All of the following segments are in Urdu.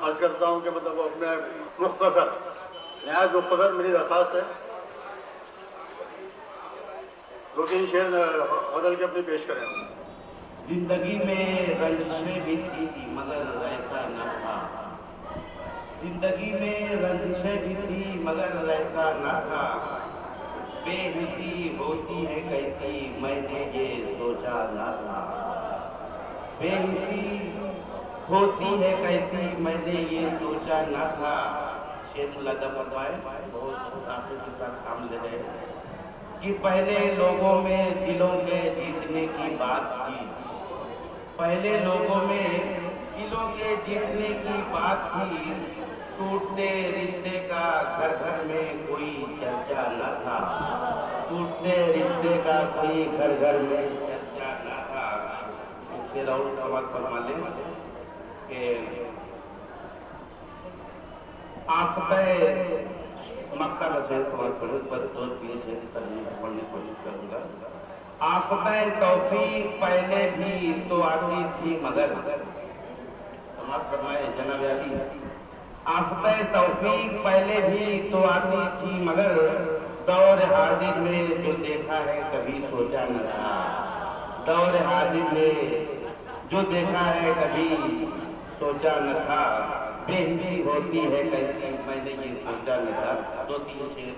عرض کرتا ہوں کہ مطلب وہ اپنے مختصر نہایت مختصر میری درخواست ہے، 2-3 شعر بدل کے اپنی پیش کریں۔ زندگی میں رنجشیں بھی تھی مگر ایسا نہ تھا، زندگی میں رنجشیں بھی تھی مگر ایسا نہ تھا، بے حسی ہوتی ہے کیسی میں نے یہ سوچا نہ تھا، بے حسی ہوتی ہے کیسی میں نے یہ سوچا نہ تھا۔ شیخ ملادہ فرمائے، بہت آنسو کے ساتھ کام لے رہے کہ پہلے لوگوں میں دلوں کے جیتنے کی بات تھی، پہلے لوگوں میں دلوں کے جیتنے کی بات تھی، ٹوٹتے رشتے کا گھر گھر میں کوئی چرچا نہ تھا، ٹوٹتے رشتے کا کوئی گھر گھر میں چرچا نہ تھا۔ ایک شعر اور سماعت فرما لیں کہ آصفِ مکہ کا شعر سماعت پڑھیں، اس پر 2-3 شعر ترجمے پڑھنے کی کوشش کروں گا۔ آفتیں توفیق پہلے بھی تو آتی تھی مگر، سماعت فرمائے جناب علی، آفتیں توفیق پہلے بھی تو آتی تھی مگر، دور حاضر میں جو دیکھا ہے کبھی سوچا نہ تھا، دور حاضر میں جو دیکھا ہے کبھی سوچا نہ تھا، بے حسی ہوتی ہے کیسی میں نے یہ سوچا نہ تھا۔ 2-3 شعر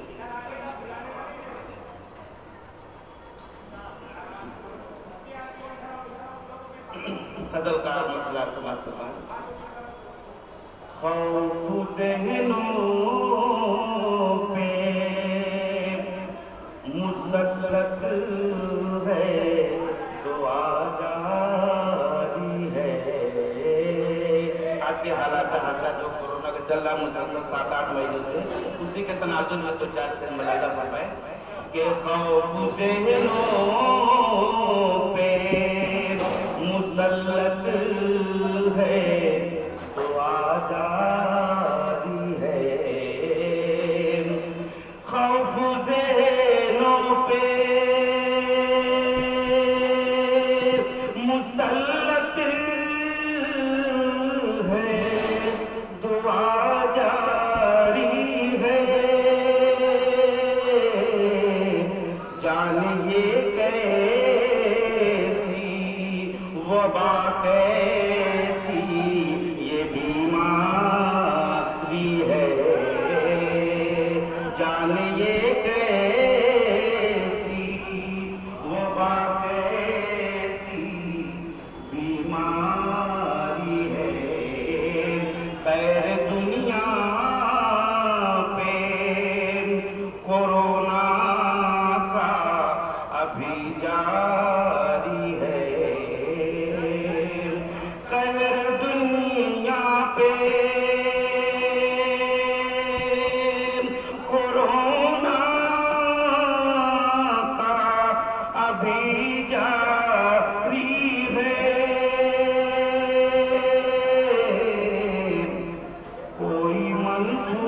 غزل کا مسئلہ سماعت فرمائیں۔ خوف ذہنوں پہ مسلط ہے دعا جاری ہے، آج کے حالات جو کورونا کا چل رہا مسلسل 7-8 مہینوں سے، اسی کے تناظر میں تو 4 شعر ملادہ فرمائے کہ خوف ذہنوں پہ مسلط ہے دعا جاری ہے، خوف ذہنوں پہ مسلط ہے دعا جاری ہے، جانیے کیسی وبا کیسی یہ بیماری ہے، جانیے کیسی وبا کیسی بیماری ہے، خیر دنیا پہ کورونا کا ابھی جاری ہے، خیر دنیا پہ کورونا کا ابھی جاری ہے، کوئی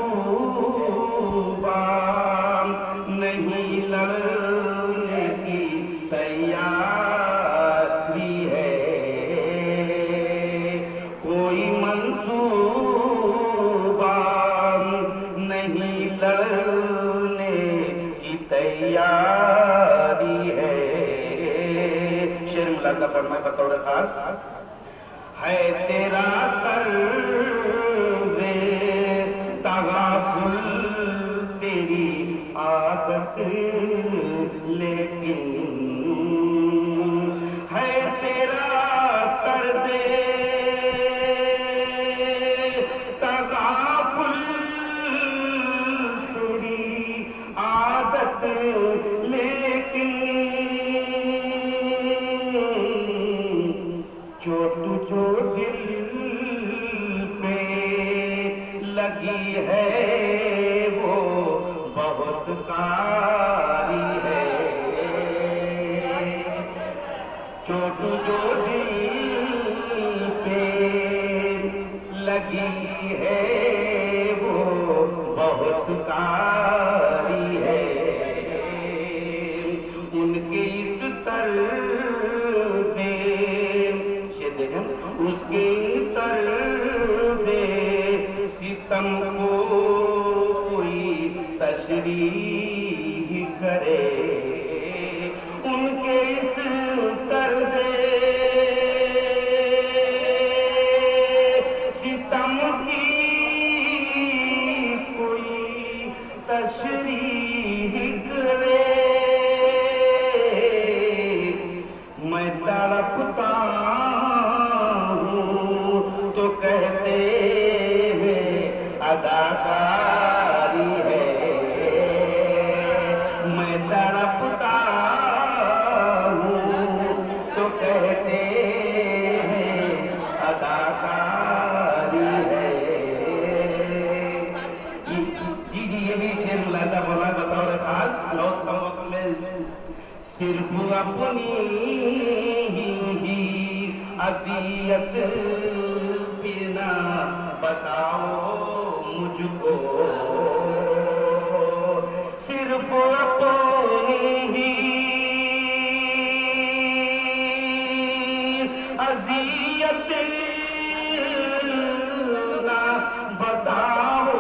منصوبہ نہیں لڑنے کی تیاری ہے، کوئی منصوبہ نہیں لڑنے کی تیاری ہے۔ شعر ملادہ فرمائے بطور خاص، ہے تیرا طرز تغافل تیری عادت لیکن، ہے تیرا طرز تغافل تیری عادت لیکن، چوٹ جو دل پہ لگی ہے وہ بہت کاری ہے، چوٹ جو دل پہ لگی ہے وہ بہت کاری ہے، ان کے اس طرز اس کے طرز صرف اپنی ہی اذیت بنا بتاؤ مجھ کو، صرف اپنی ہی اذیت نہ بتاؤ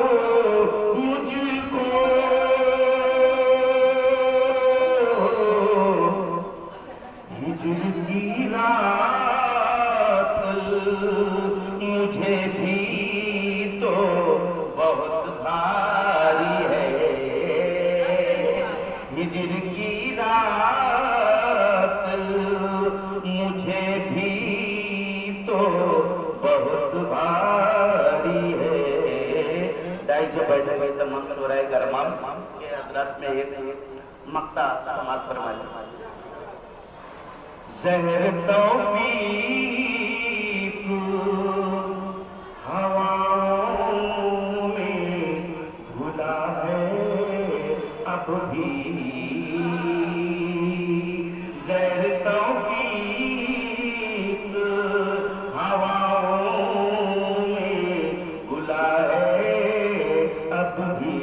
مجھ کو، ہجر کی رات مجھے بھی تو بہت بھاری ہے، ہجر کی رات مجھے بھی تو بہت بھاری ہے۔ دائی جو بیٹھے ہوئے تمام شورائے کرام کے حضرات میں ایک مقطع سماعت فرمائیے۔ زہر توفیق ہواؤں میں گھلا ہے اب بھی، زہر توفیق ہواؤں میں گھلا ہے اب بھی،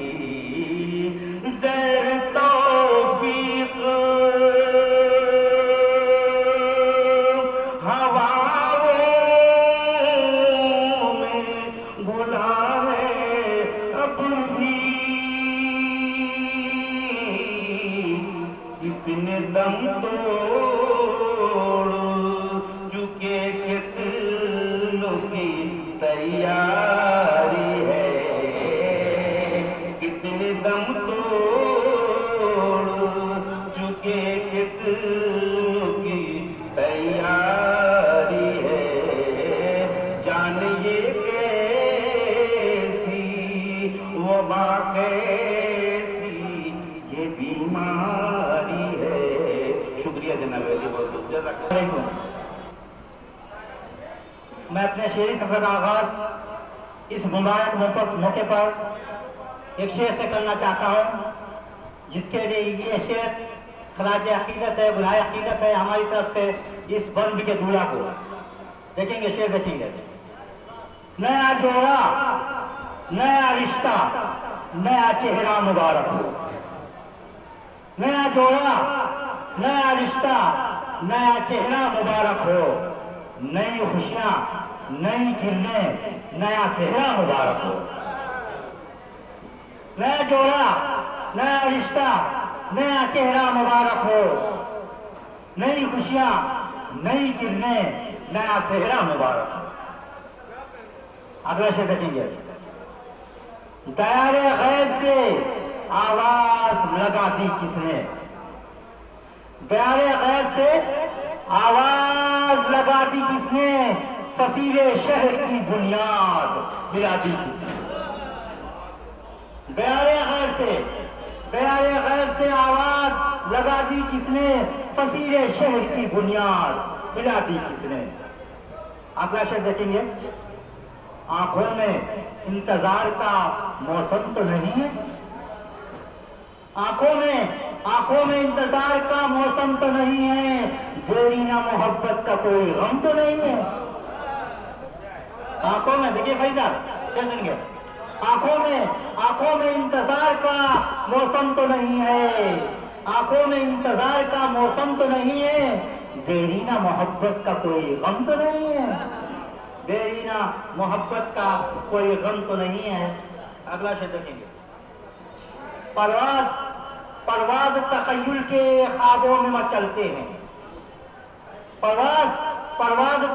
زہر توفیق ہواؤں میں گھلا ہے اب بھی، کتنے دم توڑ چکے کتنوں کی تیاری ہے، کتنے دم توڑ چکے کتنوں کی تیاری ہے، جان یہ کیسی وبا کیسی یہ بیماری ہے۔ شکریہ جناب علی، بہت بہت جزاک اللہ۔ میں اپنے شعری سفر کا آغاز اس مبارک موقع پر ایک شعر سے کرنا چاہتا ہوں، جس کے لیے یہ شعر خراج عقیدت ہے، برائے عقیدت ہے ہماری طرف سے اس بزم کے دولہا کو۔ دیکھیں گے شعر، دیکھیں گے۔ نیا جوڑا نیا رشتہ نیا چہرہ مبارک ہو، نیا جوڑا نیا رشتہ نیا چہرہ مبارک ہو، نئی خوشیاں نئی کرنیں نیا صحرا مبارک ہو، نیا جوڑا نیا رشتہ نیا چہرہ مبارک ہو، نئی خوشیاں نئی کرنیں نیا صحرا مبارک ہو۔ اگلا شعر دیکھیں گے۔ دیار غیب سے آواز لگا دی کس نے، دیار غیب سے آواز لگا دی کس نے، فصیل شہر کی بنیاد ملا دی کس نے، دیار غیب سے آواز لگا دی کس نے، فصیل شہر کی بنیاد ملا دی کس نے۔ اگلا شعر دیکھیں گے۔ آنکھوں میں انتظار کا موسم تو نہیں ہے، آنکھوں میں انتظار کا موسم تو نہیں ہے، دیرینہ محبت کا کوئی غم تو نہیں ہے، آنکھوں میں، دیکھیے فیضا کیا سن گے، آنکھوں میں انتظار کا موسم تو نہیں ہے، آنکھوں میں انتظار کا موسم تو نہیں ہے، دیرینہ محبت کا کوئی غم تو نہیں ہے، دیرینہ محبت کا کوئی غم تو نہیں ہے۔ اگلا شعر دیکھیں گے۔ پرواز تخیل کے خوابوں میں مچلتے ہیں، پرواز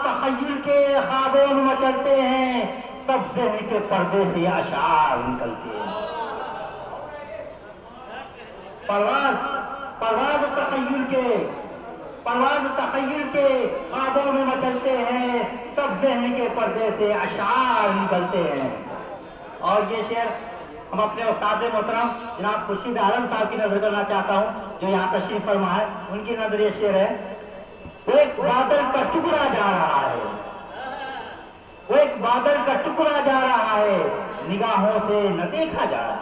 تخیل کے خوابوں میں مچلتے ہیں، تب ذہن کے پردے سے اشعار نکلتے ہیں، پرواز تخیل کے خوابوں میں مچلتے ہیں، تب ذہن کے پردے سے اشعار نکلتے ہیں۔ اور یہ شعر ہم اپنے استاد محترم جناب خورشید عالم صاحب کی نظر کرنا چاہتا ہوں، جو یہاں تشریف فرما ہے، ان کی نظر یہ شعر ہے۔ وہ ایک بادل کا ٹکڑا جا رہا ہے، وہ ایک بادل کا ٹکڑا جا رہا ہے، نگاہوں سے نہ دیکھا جا رہا ہے،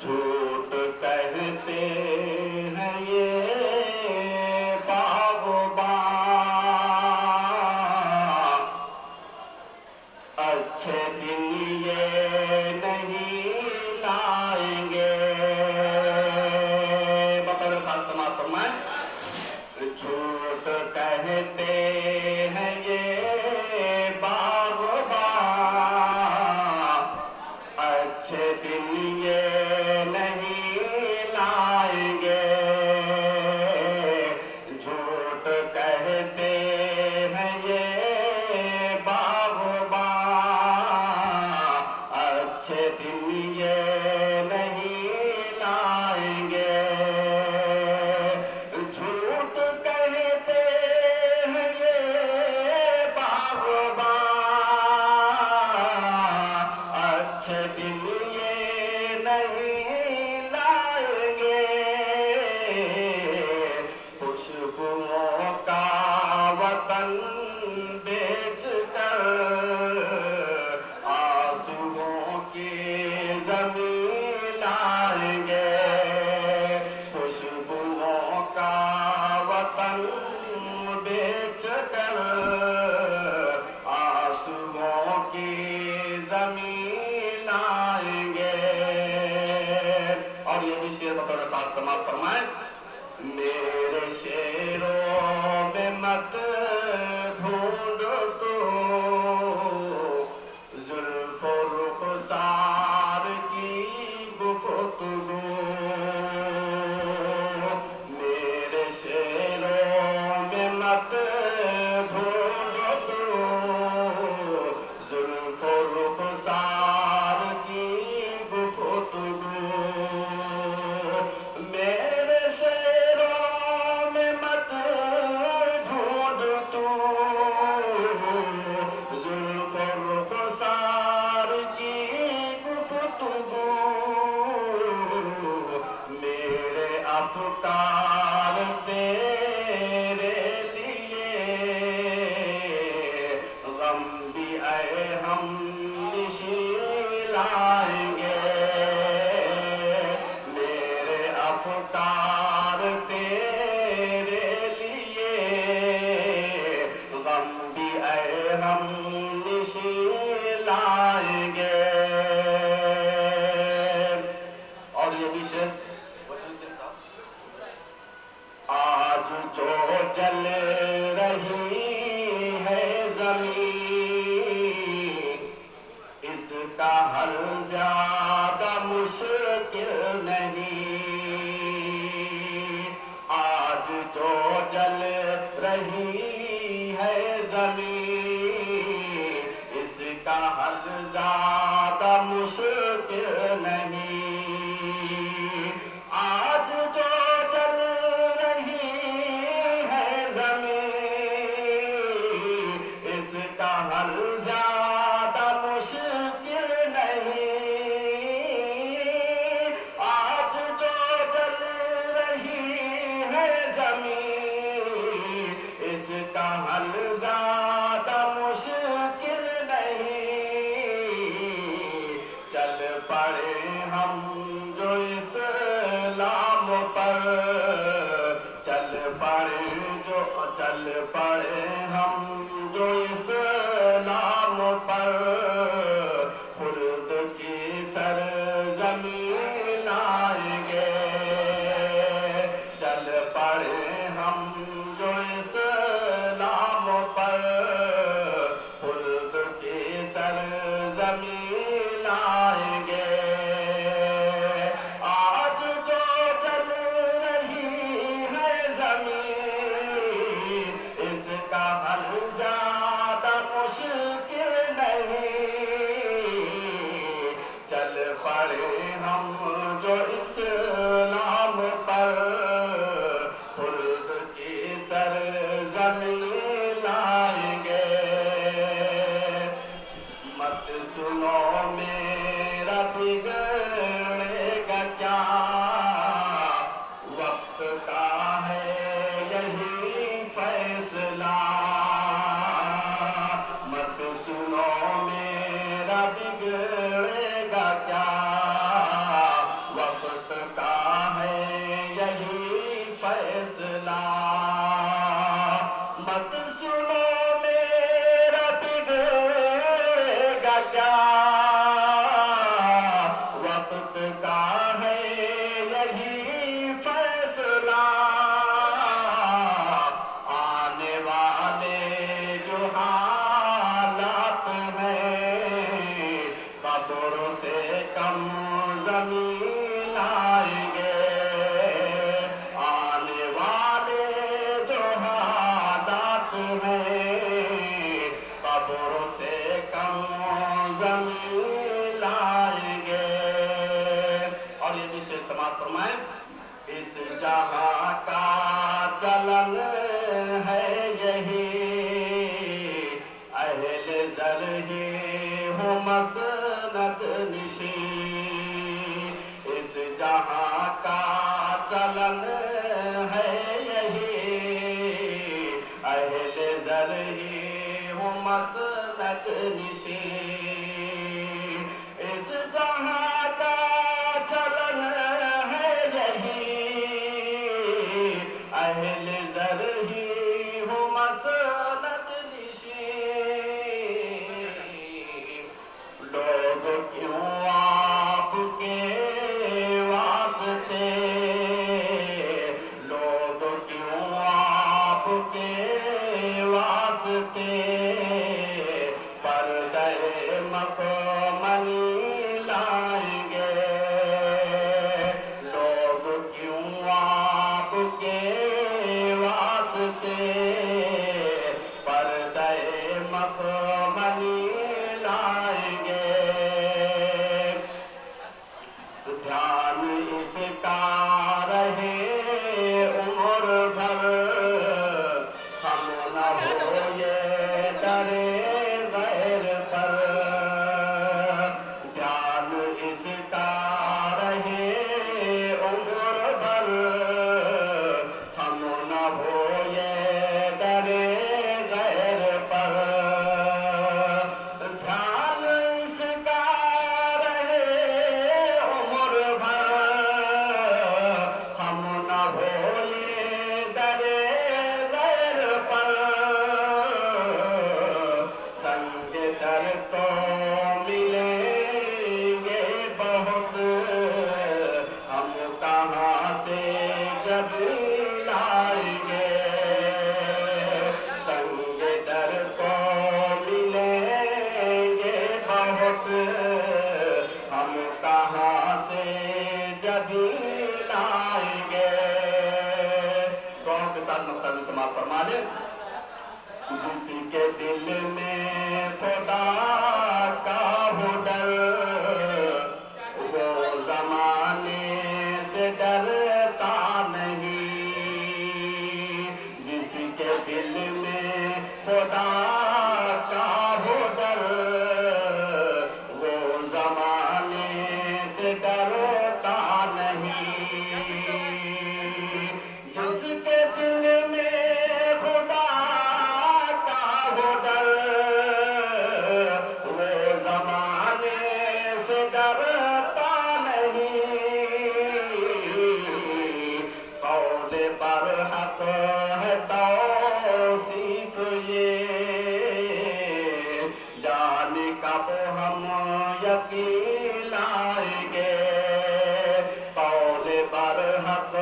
جھوٹ کہتے ہیں یہ باغباں، اچھے دن یہ نہیں لائیں گے. بطور خاص سماعت فرمائیں. جھوٹ کہتے ہیں یہ باغباں، اچھے دن یہ نہیں لائیں گے. جھوٹ کہتے ہیں یہ باغباں، اچھے دن یہ نہیں لائیں گے. جھوٹ کہتے ہیں یہ باغباں، اچھے دن یہ نہیں لائیں گے. خوشبوؤں کا وطن بیچ کر آنسوؤں کی زمین لائیں گے. خوشبوؤں کا وطن بیچ کر آنسوؤں کی زمین لائیں گے. اور یہ بھی شعر بطور خاص سماعت فرمائیں. میرے شعروں میں مت ڈھونڈ تو زلف و رخسار کی گفتگو. میرے شعروں میں مت ڈھونڈ تو زلف و رخسار کی گفتگو. میرے شعروں میں مت ڈھونڈ تو زلف و رخسار کی گفتگو. میرے افکار تیرے لیے غم بھی اے ہم نشی لائیں گے. میرے افکار تیرے لیے غم بھی اے ہم نشی لائیں گے. اور یہ بھی شعر آج جو جل رہی ہے زمین، اس کا حل زیادہ مشکل نہیں. آج جو جل رہی ہے زمین، اس کا حل زیادہ مشکل نہیں. آج جو جل رہی ہے زمین، اس کا حل زیادہ مشکل نہیں. آج جو اس جہاں کا چلن ہے یہی، اہل زر ہی ہوں مسند نشین، اس جہاں کا چلن ہے یہی، اہل زر ہی ہوں مسند نشین، اس جہاں کا چلن ہے یہی، اہل زر ہی ہوں مسند نشین، لوگ کیوں آپ کے واسطے، لوگ کیوں آپ کے واسطے پردہ مخملی لائیں گے، لوگ کیوں آپ کے واسطے پردہ مخملی لائیں گے، دھیان اس کا رہے عمر بھر، ہم نہ ہوئے در غیر پر، دھیان اس کا رہے عمر بھر، ہم نہ ہوئے در غیر پر، دھیان اس کا رہے عمر بھر، ہم نہ ہوئے در غیر پر، سنگ در تو ملیں گے بہت، ہم کہاں سے جب لائیں گے، سنگ در تو ملیں گے بہت، ہم کہاں سے جب لائیں گے، دعاؤں کے ساتھ مقطع میں سماعت فرما لیں، جس کے دل میں خدا کا ہو ڈر، وہ زمانے سے ڈرتا نہیں، جس کے دل میں خدا کا ہو ڈر، وہ زمانے سے ڈرتا نہیں، جس کے دل میں خدا کا ہو ڈر، وہ زمانے سے ڈرتا نہیں، قول برحق ہے توصیف یہ، جان کب ہم یقین لائیں گے، قول برحق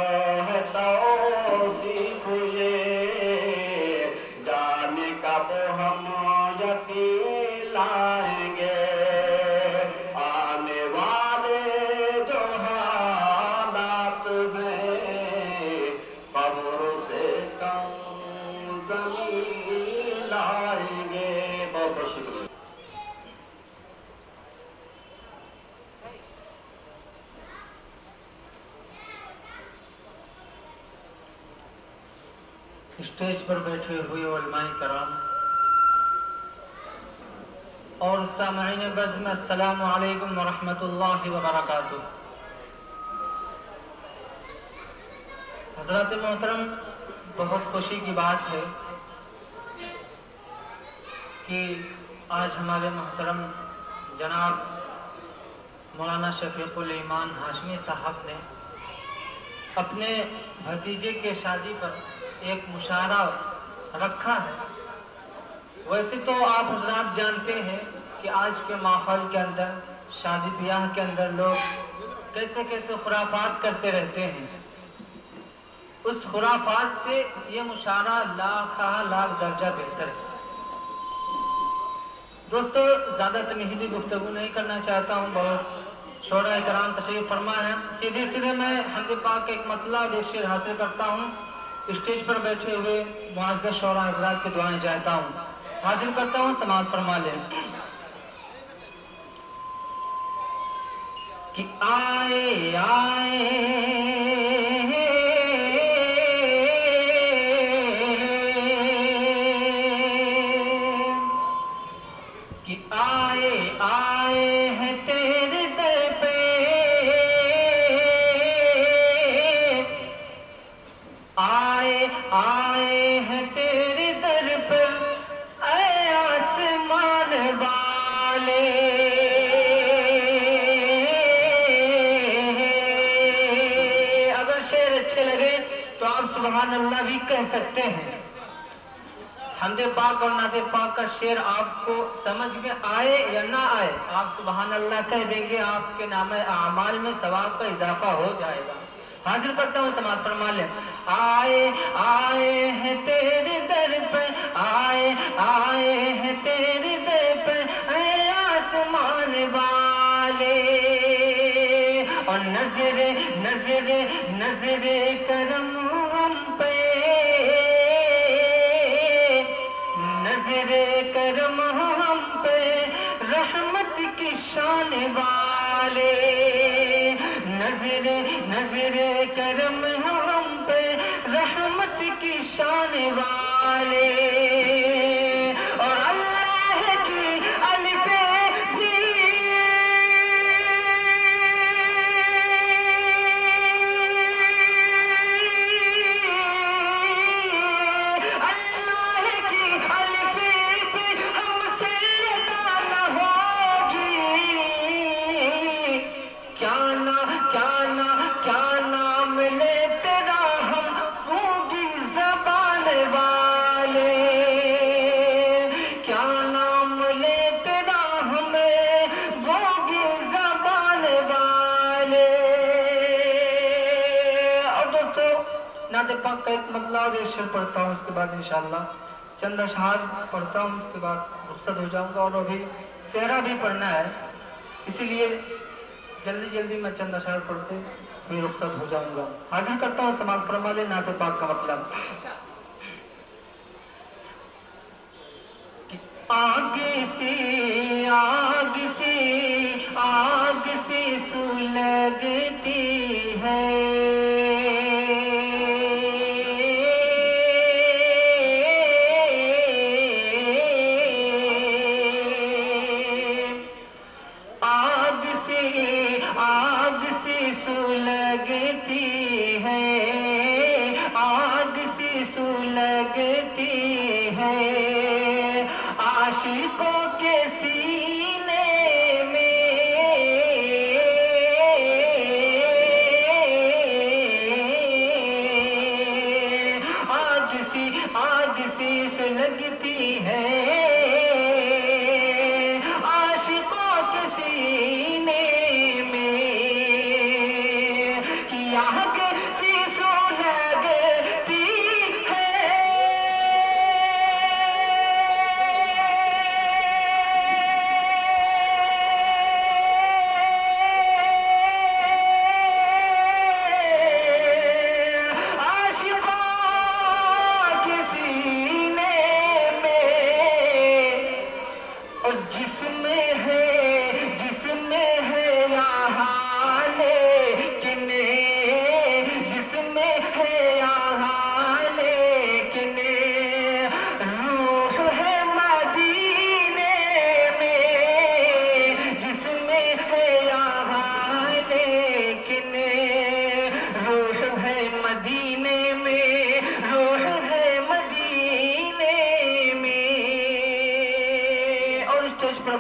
ہے توصیف یہ، جان کب ہم یقین لائیں گے، آنے والے جو حالات ہیں قبر سے کم زمین لائیں گے، بہت بہت شکریہ۔ اسٹیج پر بیٹھے ہوئے علماء کرام اور سامعین بزم، السلام علیکم ورحمۃ اللہ وبرکاتہ۔ حضرات محترم، بہت خوشی کی بات ہے کہ آج ہمارے محترم جناب مولانا شفیق الایمان ہاشمی صاحب نے اپنے بھتیجے کے شادی پر ایک مشاعرہ رکھا ہے۔ ویسے تو آپ حضرات جانتے ہیں کہ آج کے ماحول کے اندر، شادی بیاہ کے اندر لوگ کیسے کیسے خرافات کرتے رہتے ہیں، اس خرافات سے یہ مشاعرہ لاکھ درجہ بہتر ہے۔ دوستو، زیادہ تمہیدی گفتگو نہیں کرنا چاہتا ہوں، بہت شعراء کرام تشریف فرما ہے، سیدھے میں حمد پاک کا ایک مطلب ایک شعر حاصل کرتا ہوں، اسٹیج پر بیٹھے ہوئے معزز شعراء حضرات کی دعائیں چاہتا ہوں، حاصل کرتا ہوں، سماعت فرما لیں۔ کہ آئے اچھے لگے تو آپ سبحان اللہ بھی کہہ سکتے ہیں. حمد پاک اور نعت پاک کا شعر آپ کو سمجھ میں آئے یا نہ آئے، آپ سبحان اللہ کہہ دیں گے، آپ کے نام اعمال میں ثواب کا اضافہ ہو جائے گا. حاضر کرتا ہوں، سماعت فرما لیں. آئے آئے ہیں تیرے در پہ، آئے آئے ہیں تیرے در پہ اے آسمان والے، اور نظر نظر نظر کرم ہم پہ، نظر کرم ہم پہ رحمت کی شان والے، نظر نظر کرم ہم پہ رحمت کی شان والے. اور اللہ کی الف بھی پاک کا ایک مطلب اور ایک شعر پڑھتا ہوں، اس کے بعد انشاءاللہ چند اشعار پڑھتا ہوں، اس کے بعد رخصت ہو جاؤں گا. اور ابھی سہرا بھی پڑھنا ہے، اسی لیے جلدی جلدی میں چند اشعار پڑھتے بھی رخصت ہو جاؤں گا. حاضر کرتا ہوں، سماعت فرما لیں نعت پاک کا مطلب. آگ سی آگ سی آگ سی سلگتی ہے، آگ سی سلگتی ہے، آگ سی سلگتی ہے عاشقوں کے سینے میں، آگ سی سلگتی ہے عاشقوں کے سینے میں، آگ سی سلگتی ہے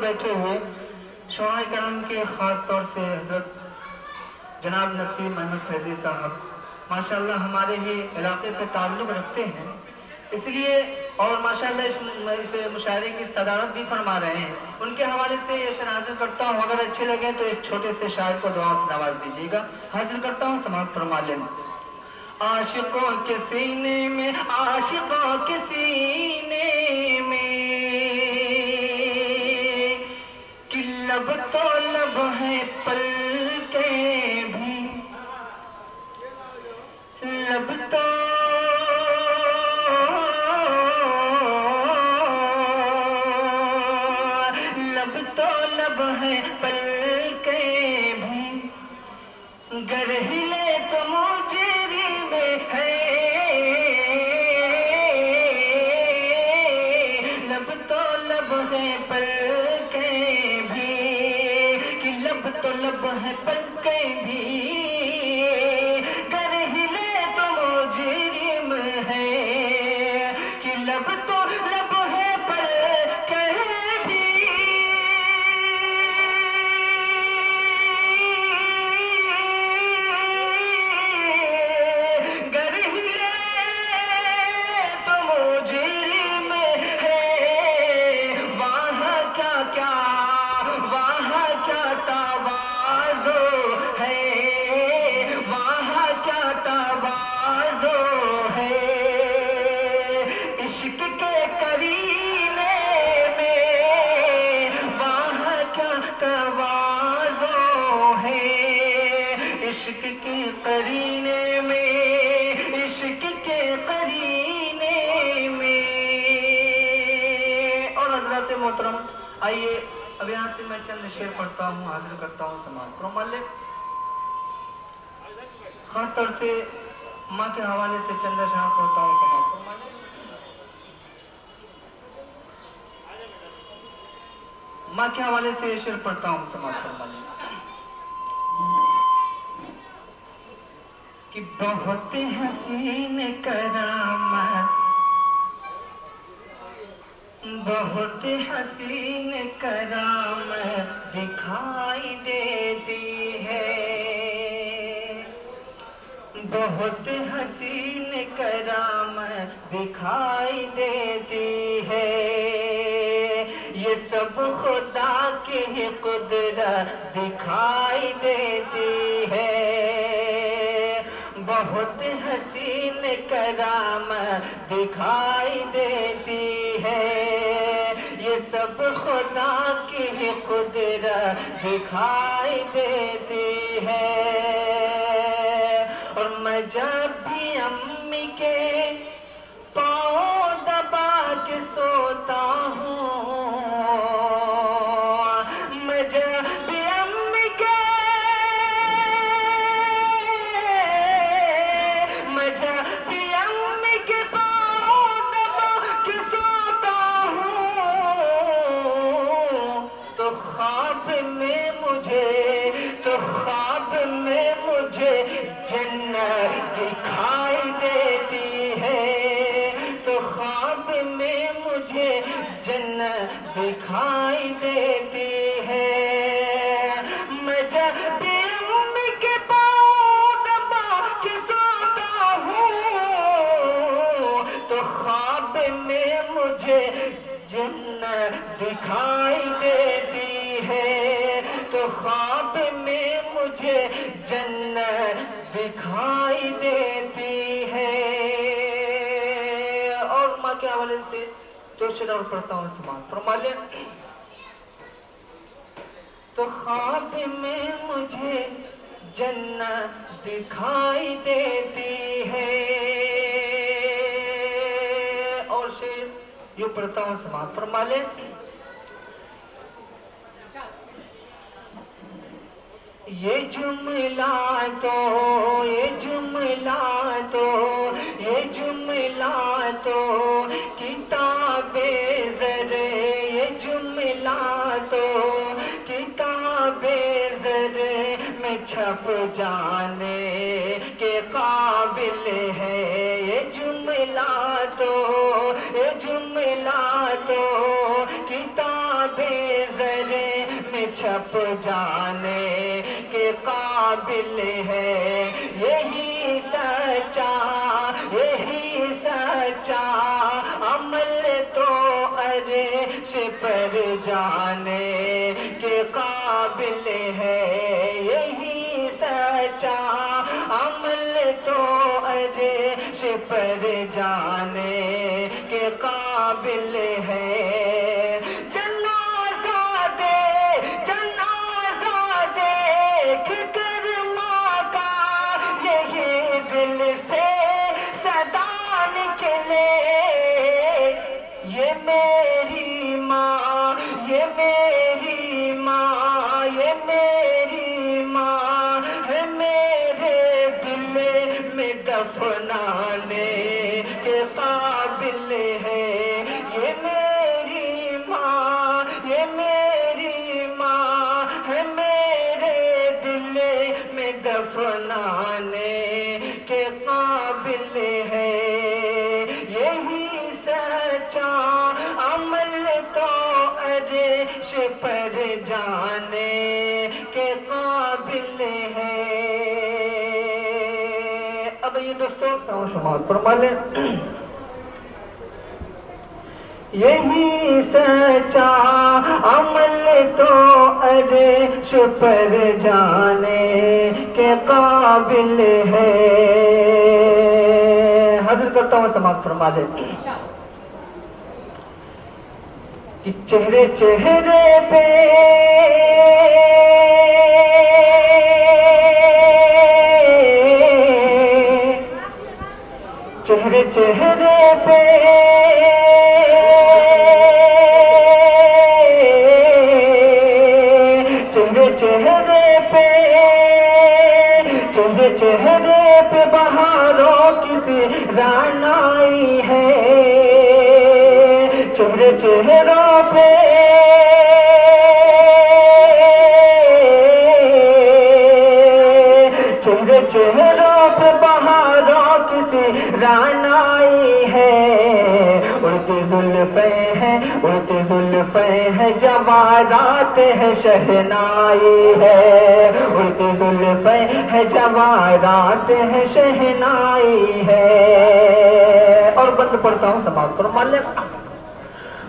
بیٹھے ہوئے شعراء کرام کے خاص طور سے حضرت جناب نسیم احمد فیضی صاحب ماشاءاللہ ہمارے ہی علاقے سے تعلق رکھتے ہیں، اس لیے اور ماشاءاللہ اس مشاعرے کی صدارت بھی فرما رہے ہیں. ان کے حوالے سے یہ شعر حاضر کرتا ہوں، اگر اچھے لگے تو اس چھوٹے سے شاعر کو دعا سے نواز دیجیے گا. حاضر کرتا ہوں، سماعت فرما لیں. عاشقوں کے سینے میں، عاشقوں کے سینے میں لب تو لب ہے پلکیں بھی، لب تو لب ہے پلکیں بھی، گر ہلے تو مجرم ہے، لب تو لب ہے پلکیں بھی، کہ لب تو لب ہے پلکیں بھی، گر ہلے تو مجرم آئیے اب یہاں سے میں چند شعر پڑھتا ہوں، حاضر کرتا ہوں سماعت فرمائیے۔ خاص طور سے ماں کے حوالے سے چند اشعار پڑھتا ہوں، سماعت فرمائیے۔ ماں کے حوالے سے یہ شعر پڑھتا ہوں، سماعت فرمائیے۔ کہ بہت حسین کرامت، بہت حسین کرامت دکھائی دیتی ہے، بہت حسین کرامت دکھائی دیتی ہے، یہ سب خدا کی قدرت دکھائی دیتی ہے، بہت حسین کرامت دکھائی دیتی ہے، یہ سب خدا کی قدرت دکھائی دیتی ہے، اور میں جب بھی امی کے پاؤں دبا کے سوتا ہوں، میں جب بھی امی کے پاؤں دبا کے سوتا ہوں، تو خواب میں مجھے جنت دکھائی دیتی ہے، تو خواب میں مجھے جنت دکھائی دیتی ہے، میں جب بھی امی کے پاؤں دبا کے سوتا ہوں، تو خواب میں مجھے جنت دکھائی دیتی ہے، تو خواب میں مجھے جنت دکھائی دیتی ہے، اور ماں کے حوالے سے جو شعر اور پڑھتا ہوں، سماعت فرمائیے۔ تو خواب میں مجھے جنت دکھائی دیتی ہے، اور شعر یوں پڑھتا ہوں، سماعت فرمائیے۔ یہ جملہ تو کتاب زر، یہ جملہ تو کتاب زر میں چھپ جانے کے قابل ہے، یہ جملہ تو کتاب زر میں چھپ جانے کے قابل ہے، یہی سچا عمل تو عرش پر جانے کے قابل ہے، یہی سچا عمل تو عرش پر جانے کے قابل ہے، دیکھ کر ماں کا یہی دل سے صدا نکلے، یہ میری ماں، یہ میری ماں، یہ میری ماں ہے، میرے دل میں دفنانے کے قابل ہے، یہ میری ماں، یہ میری ماں ہے، میرے دل میں دفنانے کے قابل ہے، یہی سچا عمل تو عرش پر جانے کے قابل ہے۔ اب یہ دوستوں سماعت فرمائیے۔ یہی سچا عمل تو عرش پر جانے کے قابل ہے، حاضر کرتا ہوں، سماعت فرمائیے۔ کہ چہرے پہ چہرے پہ پہ بہاروں کی سی رعنائی ہے، چہرے چہروں پہ چہرے چہروں پہ بہاروں کی سی رعنائی ہے، اڑتی زلفیں ہیں اڑتی زلفیں ہیں جواہرات ہے شہنائی ہے، اڑتی زلفیں ہیں جواہرات ہے شہنائی ہے۔ اور بند پڑھتا ہوں سماعت فرما لیں۔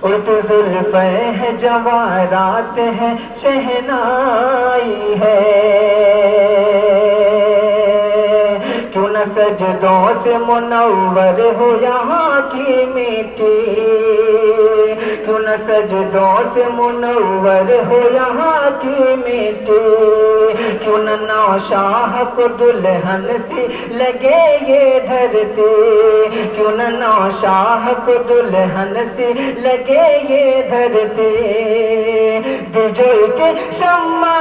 اڑتی زلفیں ہیں جواہرات ہے شہنائی ہے، کیوں نہ سجدوں سے منور ہو یہاں کی مٹی، کیوں نہ سجدوں سے منور ہو یہاں کی مٹی، کیوں نہ نوشاہ کو دلہن سی لگے یہ دھرتی، کیوں نہ نوشاہ کو دلہن سی لگے یہ دھرتی، دجوئی کے شمع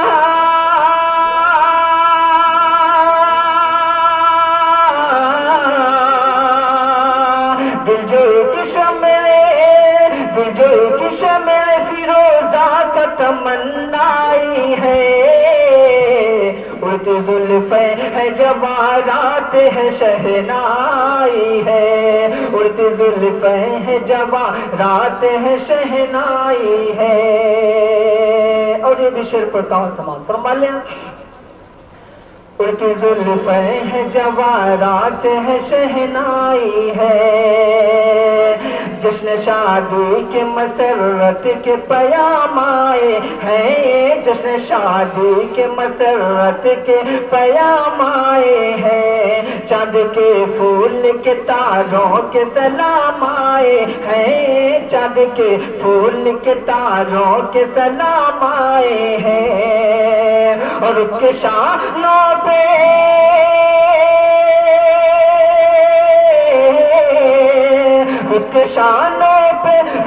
دلجوئی کی شمع فیروزہ کا تمنائی ہے، اڑتی زلفیں ہے جواہرات ہے شہنائی ہے، اڑتی زلفیں ہے جواہرات ہے شہنائی ہے۔ اور یہ بھی شعر پڑھتا ہوں سماعت فرما لیں۔ اڑتی زلفیں ہے جواہرات ہے شہنائی ہے، جشن شادی کے مسرت کے پیام آئے ہیں، جشن شادی کے مسرت کے پیام آئے ہیں، چاند کے پھول کے تاروں کے سلام آئے ہیں، چاند کے پھول کے تاروں کے سلام آئے ہیں، اور رخ کے شانوں پہ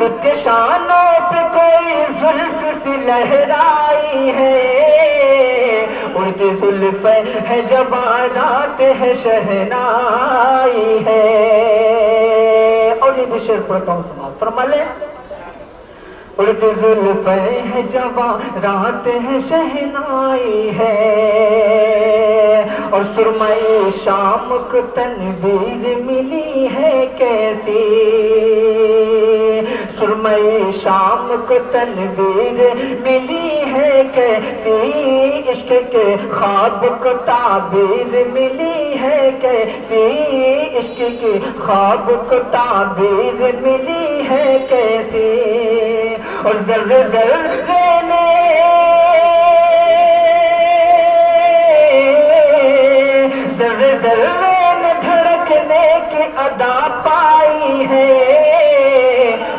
رخ کے شانوں پہ کوئی زلف سی لہرائی ہے، اڑتی زلفیں ہے جواہرات ہے شہنائی ہے۔ اور یہ بھی شعر پڑھتا ہوں سماعت فرما لیں۔ اڑتی زلفیں ہے جواہرات ہے شہنائی ہے، اور سرمئی شام کو تنویر ملی ہے کیسی، سرمئی شام کو تنویر ملی ہے کیسی، عشق کے خواب کو تعبیر ملی ہے کیسی، عشق کے خواب کو تعبیر ملی ہے کیسی، اور ذرے ذرے میں ذرے ذرے میں دھڑکنے کی ادا پائی ہے،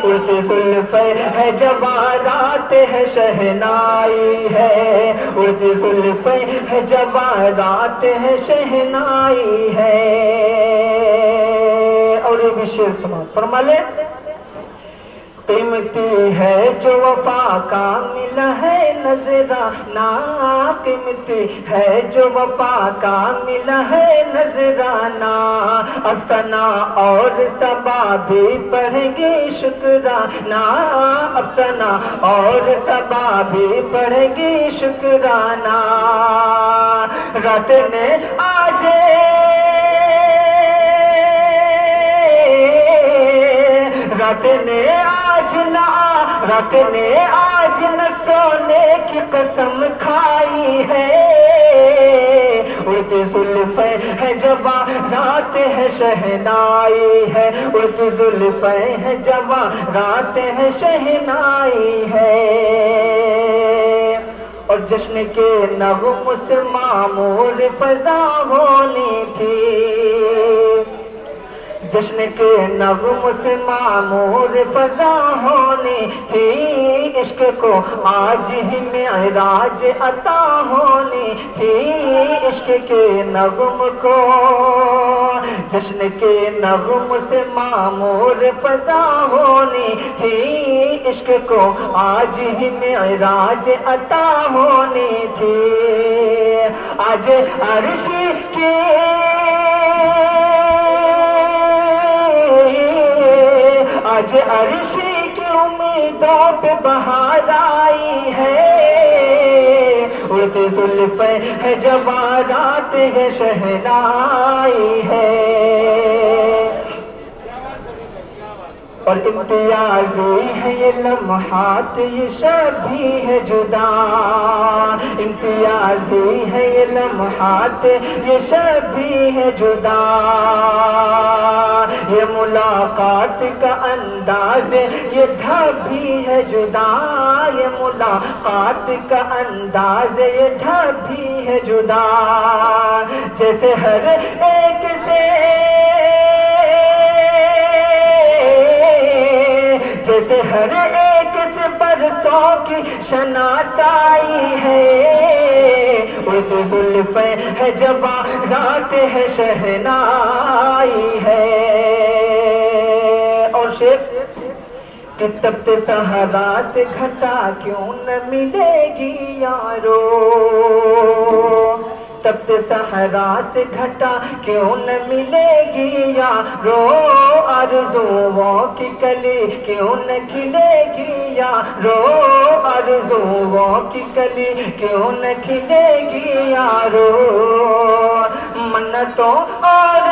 اڑتی زلفیں ہے جواہرات ہے شہنائی ہے، اڑتی زلفیں ہے جواہرات ہے شہنائی ہے۔ اور یہ بھی شعر سماعت فرما لیں۔ قیمتی ہے جو وفا کا ملا ہے نذرانہ، قیمتی ہے جو وفا کا ملا ہے نذرانہ، اب ثنا اور صبا بھی پڑھیں گے شکرانہ، اب ثنا اور صبا بھی پڑھیں گے شکرانہ، رات نے آج رات نے آج نہ سونے کی قسم کھائی ہے، اڑتی زلفیں ہے جواہرات ہے شہنائی ہے، اڑتی زلفیں ہے جواہرات ہے شہنائی ہے، اور جشن کے نغم سے معمور فضا ہونی تھی، جشن کے نغم سے معمور فضا ہونی تھی، عشق کو آج ہی معراج عطا ہونی تھی، عشق کے نغم کو جشن کے نغم سے معمور فضا ہونی تھی، عشق کو آج ہی معراج عطا ہونی تھی، آج عرش کے آج عرشی کی امیدوں پہ بہار آئی ہے اڑتے زلفیں ہے جوارات ہے شہنائی ہے اور امتیازی ہے یہ لمحات یہ شب بھی ہے جدا امتیازی ہے یہ لمحات یہ شب بھی ہے جدا یہ ملاقات کا انداز یہ ڈھب بھی ہے جدا یہ ملاقات کا انداز یہ ڈھب بھی ہے جدا جیسے ہر ایک سے جیسے ہر ایک سے برسوں کی شناسائی ہے اڑتے زلفیں ہے جوارات ہے شہنائی ہے اور شیخ کہ تپتے صحرا سے گھٹا کیوں نہ ملے گی یارو تپتے صحرا سے گھٹا کیوں نہ ملے گی یارو آرزوؤں کی کلی کیوں نہ کھلے گی یارو آرزوؤں کی کلی کیوں نہ کھلے گی یارو منتوں اور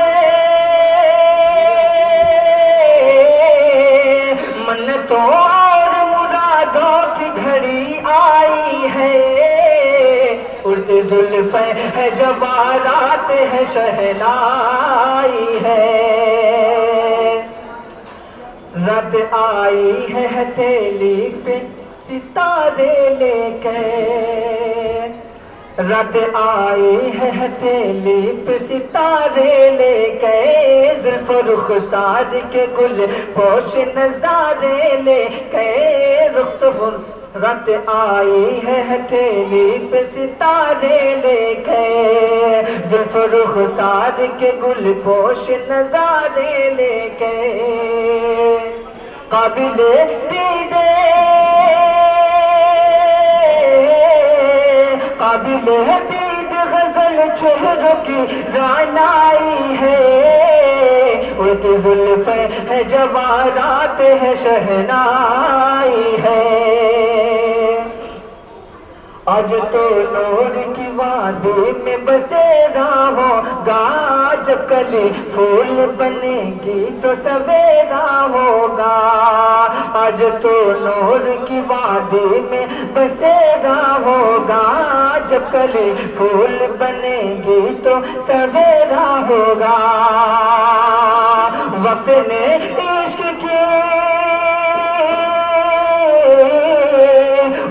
منتوں اور مرادوں کی گھڑی آئی ہے اڑتے زلفیں ہے جوارات ہے شہنائی ہے رات آئی ہے ہتھیلی پہ ستارے لے کے رات آئی ہے ہتھیلی پہ ستارے لے کے زلف و رخسار کے گل پوش نظارے لے کے رات آئی ہے ہتھیلی پہ ستارے لے کے زلف و رخسار کے گل پوش نظارے لے کے قابل دیدے قابل دید غزل چہروں کی رعنائی ہے اڑتی زلفیں ہے جوارات ہے شہنائی ہے آج تو نور کی وادی میں بسیرا ہوگا جب کلی پھول بنے گی تو سویرا ہوگا آج تو نور کی وادی میں بسیرا ہوگا جب کلی پھول بنے گی تو سویرا ہوگا وقت نے عشق کی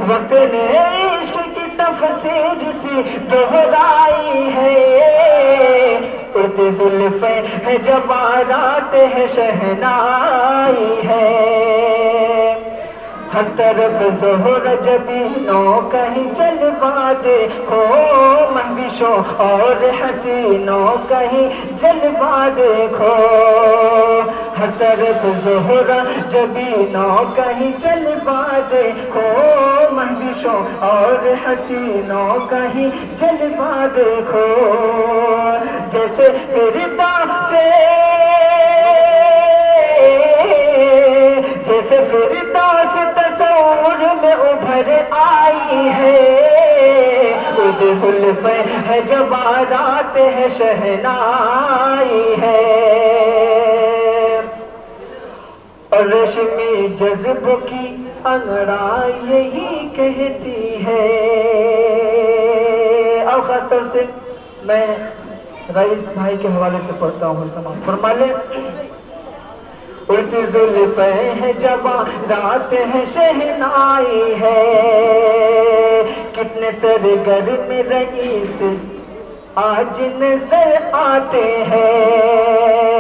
وقت نے عشق کی تفسیر سی دہرائی ہے اڑتی زلفیں ہے جوارات ہے شہنائی ہے ہر طرف ظہر جبینوں کہیں جلوہ دیکھو مہوشوں اور حسینوں کہیں جلوہ دیکھو ہر طرف ظہر جبینوں کہیں جلوہ دیکھو مہوشوں اور حسینوں کہیں جلوہ دیکھو جیسے جیسے فردوس تصور میں ابھر آئی ہے اڑتے زلفیں ہے جوارات ہے شہنائی ہے اور ریشمی جذب کی انگڑائی یہی کہتی ہے اور خاص طور سے میں رئیس بھائی کے حوالے سے پڑھتا ہوں سماعت فرما لیں اڑتی زلفیں ہے جوارات ہے شہنائی ہے کتنے سرگرم رئیس آج نظر آتے ہیں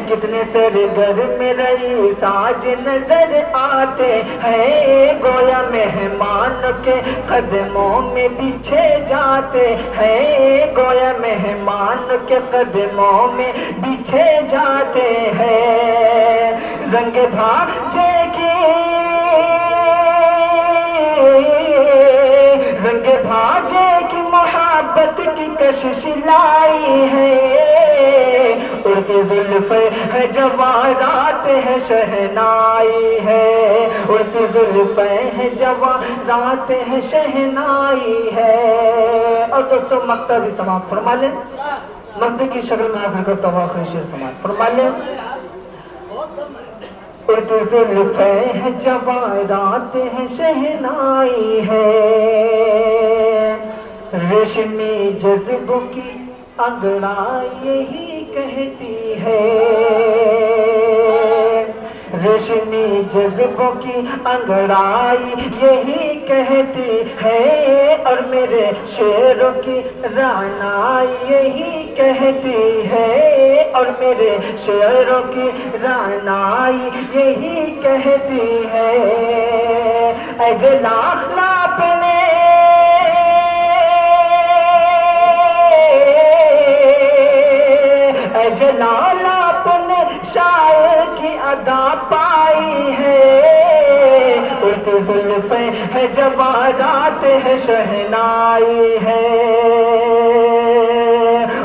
کتنے سرگرم رئیس آج نظر آتے ہیں گویا مہمان کے قدموں میں پیچھے جاتے ہیں گویا مہمان کے قدموں میں پیچھے جاتے ہیں رنگ بھاجے کی رنگ بھاجے کی محبت کی کشش لائی ہے اڑتی زلفیں ہے جواہرات ہے شہنائی ہے، اڑتی زلفیں ہے جواہرات ہے شہنائی ہے۔ اور دوستو مقطع بھی سماعت فرما لیں، مقطع کی شکل میں حاضر کرتا ہوں آخری شعر سماعت فرما لیں۔ اڑتی زلفیں ہے جواہرات ہے شہنائی ہے، ریشمی جذبوں کی انگڑائی یہی کہتی ہے، ریشمی جذبوں کی انگڑائی یہی کہتی ہے، اور میرے شعروں کی رعنائی یہی کہتی ہے، اور میرے شعروں کی رعنائی یہی کہتی ہے۔ اے جلال اپنے اے جلال اپنے شاعر کی ادا پائی ہے، اڑتی زلفیں ہے جواہرات ہے شہنائی ہے،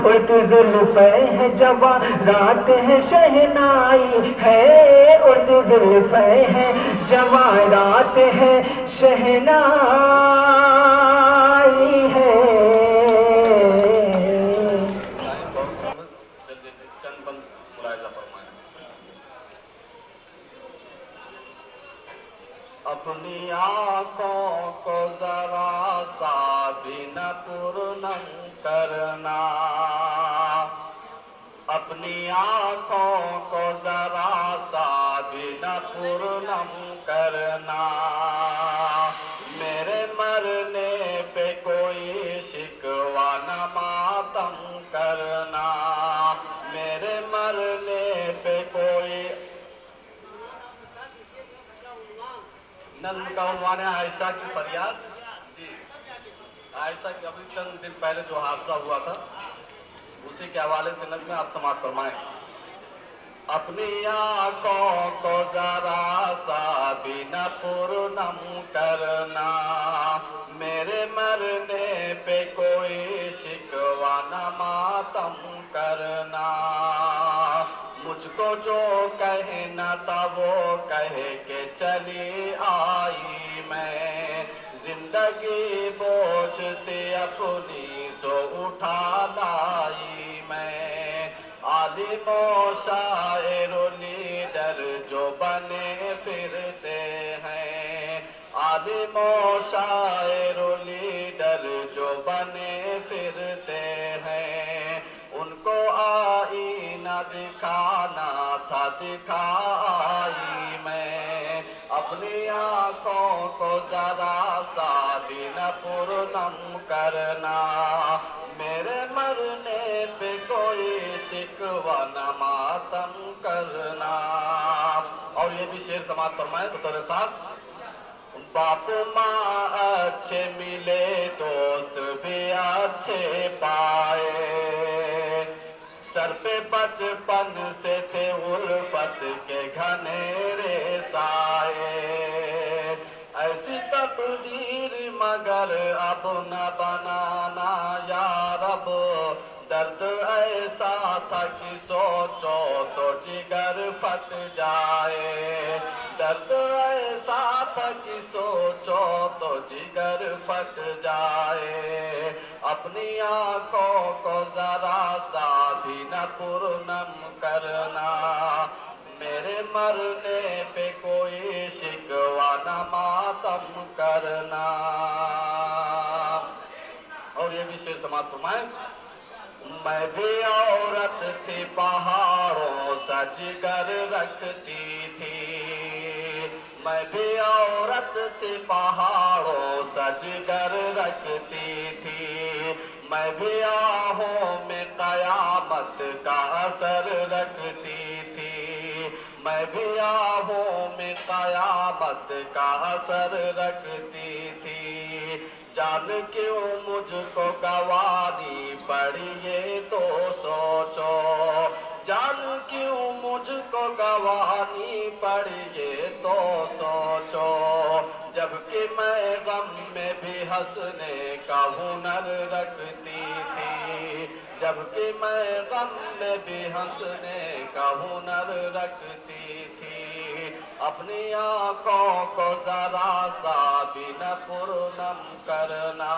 اڑتی زلفیں ہے جواہرات ہے شہنائی ہے، اڑتی زلفیں ہے جواہرات ہے شہنائی ہے۔ چند بند ملاحظہ فرمائیں۔ اپنی آنکھوں کو ذرا سا بھی نہ پرنم کرنا، اپنی آنکھوں کو ذرا سا بھی نہ پرنم کرنا، میرے مرنے پہ کوئی شکوہ نہ ماتم کرنا، میرے مرنے پہ کوئی نظم کا عنوان ہے عائشہ کی فریاد۔ جی عائشہ کی ابھی چند دن پہلے جو حادثہ ہوا تھا اسی کے حوالے سے نظم آپ سماعت فرمائیں۔ اپنی آنکھوں کو ذرا سا بھی نہ پرنم کرنا، میرے مرنے پہ کوئی شکوہ نہ ماتم کرنا، مجھ کو جو کہنا تھا وہ کہہ کے چلی آئی میں، زندگی بوجھ تھی اپنی سو اٹھا لائی میں، عالم و شاعر و لیڈر جو بنے پھرتے ہیں، عالم و شاعر و لیڈر جو بنے پھرتے ہیں، ان کو آئینہ دکھانا تھا دکھائی میں، اپنی آنکھوں کو ذرا سا بھی نہ پرنم کرنا، میرے مرنے پہ کوئی شکوہ نہ ماتم کرنا۔ اور یہ بھی شعر سماعت فرمائیں بطور خاص۔ باپ ماں اچھے ملے دوست بھی اچھے پائے، سر پہ بچپن سے تھے الفت کے گھنیرے سائے، ایسی تقدیر مگر اب نہ بنانا یا رب، درد ایسا تھا کہ سوچو تو جگر پھٹ جائے، درد ایسا تھا کہ سوچو تو جگر پھٹ جائے، اپنی آنکھوں کو ذرا سا بھی نہ پرنم کرنا، میرے مرنے پہ کوئی شکوہ نہ ماتم کرنا۔ اور یہ بھی شعر سماعت فرمائیں۔ میں بھی عورت تھی پہاڑوں سج کر رکھتی تھی، میں بھی عورت تھی پہاڑوں سج کر رکھتی تھی، میں بھی آہوں میں قیامت کا اثر رکھتی تھی، میں بھی آہوں میں قیامت کا اثر رکھتی تھی، جان کیوں مجھ کو گوانی پڑی یہ تو سوچو، جان کیوں مجھ کو گوانی پڑی یہ تو سوچو، جبکہ میں غم میں بھی ہنسنے کا ہنر رکھتی تھی، جبکہ میں غم میں بھی ہنسنے کا ہنر رکھتی تھی، اپنی آنکھوں کو ذرا سا بھی نہ پرنم کرنا،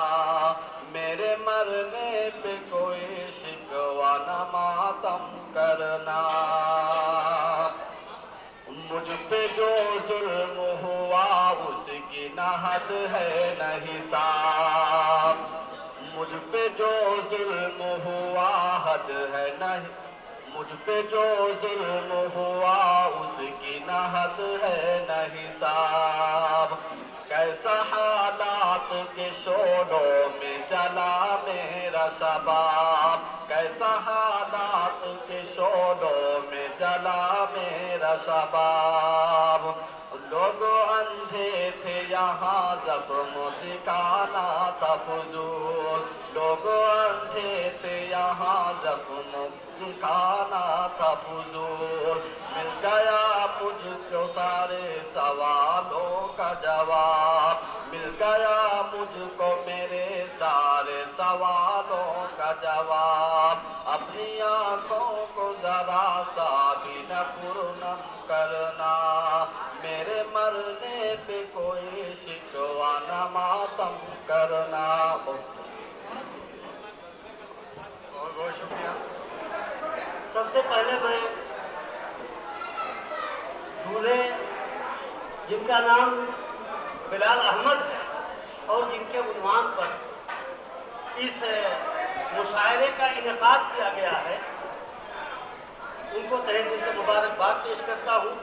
میرے مرنے پہ کوئی شکوہ نہ ماتم کرنا، مجھ پہ جو ظلم ہوا اس کی نہ حد ہے نہ حساب، مجھ پہ جو ظلم ہوا حد ہے نہ، مجھ پہ جو ظلم ہوا اس کی نہ حد ہے نہ حساب، کیسا حالات کے شعلوں میں جلا میرا شباب، کیسا حالات کے شعلوں میں جلا میرا شباب، لوگ اندھے تھے یہاں زخم دکھانا تھا فضول، لوگ اندھے تھے یہاں زخم دکھانا تھا فضول، مل گیا مجھ کو سارے سوالوں کا جواب، مل گیا مجھ کو میرے سارے سوالوں کا جواب، اپنی آنکھوں کو ذرا سا بھی نہ پرنم کرنا، میرے مرنے پہ کوئی شکوہ نہ ماتم کرنا۔ بہت بہت شکریہ۔ سب سے پہلے میں دولہے جن کا نام بلال احمد ہے اور جن کے عنوان پر اس مشاعرے کا انعقاد کیا گیا ہے، ان کو تہہ دل سے مبارکباد پیش کرتا ہوں۔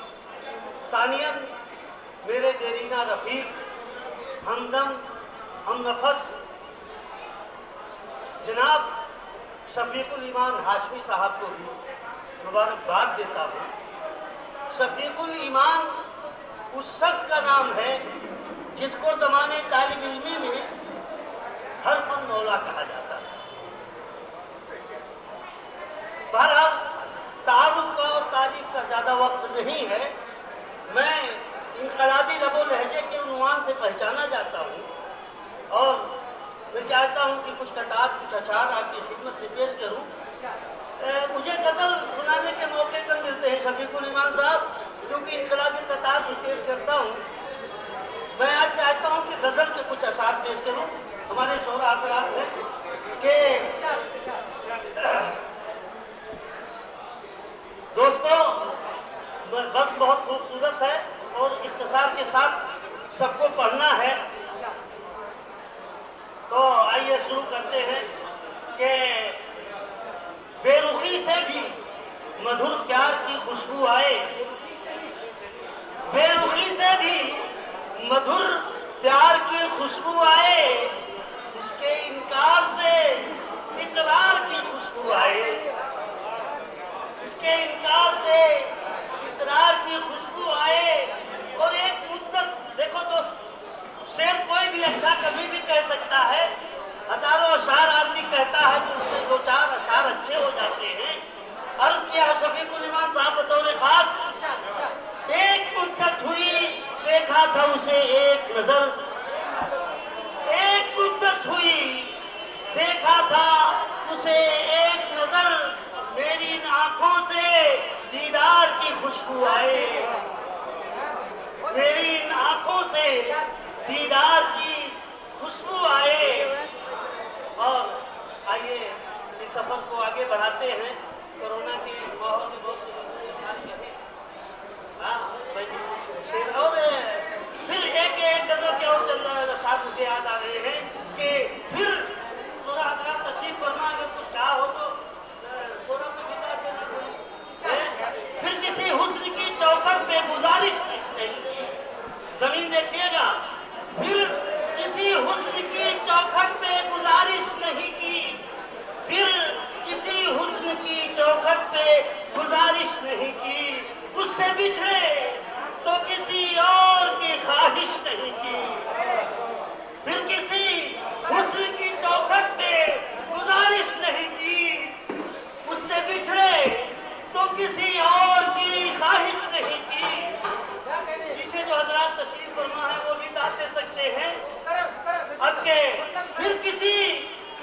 ثانیاً میرے دیرینہ رفیق، ہمدم، ہم نفس جناب شفیق الایمان ہاشمی صاحب کو بھی مبارکباد دیتا ہوں۔ شفیق الایمان اس شخص کا نام ہے جس کو زمانے طالب علمی میں ہر فن مولا کہا جاتا ہے۔ بہرحال تعارف کا اور تعریف کا زیادہ وقت نہیں ہے، میں انقلابی لب و لہجے کے عنوان سے پہچانا جاتا ہوں اور میں چاہتا ہوں کہ کچھ قطعات، کچھ اشعار آپ کی خدمت سے پیش کروں۔ مجھے غزل سنانے کے موقع پر ملتے ہیں شفیق الایمان صاحب، کیونکہ انقلابی قطعات ہی پیش کرتا ہوں۔ میں آج چاہتا ہوں کہ غزل کے کچھ اشعار پیش کروں۔ ہمارے شعراء حضرات ہیں کہ دوستو بس بہت خوبصورت ہے اور اختصار کے ساتھ سب کو پڑھنا ہے، تو آئیے شروع کرتے ہیں کہ بے رخی سے بھی مدھر پیار کی خوشبو آئے، بے رخی سے بھی مدھر پیار کی خوشبو آئے، اس کے انکار سے اقرار کی خوشبو آئے، اس کے انکار سے اقرار کی خوشبو آئے، اور ایک مدت دیکھو دوست، شعر کوئی بھی اچھا کبھی بھی کہہ سکتا ہے، ہزاروں اشعار آدمی کہتا ہے تو اس سے دو چار اشعار اچھے ہو جاتے ہیں۔ عرض کیا شفیق الایمان صاحب بطور خاص، ایک مدت ہوئی دیکھا تھا اسے ایک نظر، ایک مدت ہوئی دیکھا تھا اسے ایک نظر، میری ان آنکھوں سے دیدار کی خوشبو آئے، میری ان آنکھوں سے دیدار کی خوشبو آئے۔ اور آئیے اس سفر کو آگے بڑھاتے ہیں۔ کورونا کے ماحول میں بہت سے لوگوں نے اشعار کہے، شعر، اور پھر ایک غزل کے اور چند اشعار مجھے یاد آ رہے ہیں کہ پھر شعراء حضرات تشریف فرما، اگر کچھ کہا ہو تو شعراء کو بتا دینا کوئی۔ پھر کسی حسن کی چوکھٹ پہ گزارش نہیں کی، زمین دیکھیے گا، پھر کسی حسن کی چوکھٹ پہ گزارش نہیں کی، پھر کسی حسن کی چوکھٹ پہ گزارش نہیں کی، اس سے بچھڑے تو کسی اور کی خواہش نہیں کی، پھر کسی حسن کی چوکھٹ پہ گزارش نہیں کی، اس سے بچھڑے تو کسی اور کی خواہش نہیں کی۔ پیچھے جو حضرات تشریف فرما ہے وہ بھی داد دے سکتے ہیں اب کہ پھر کسی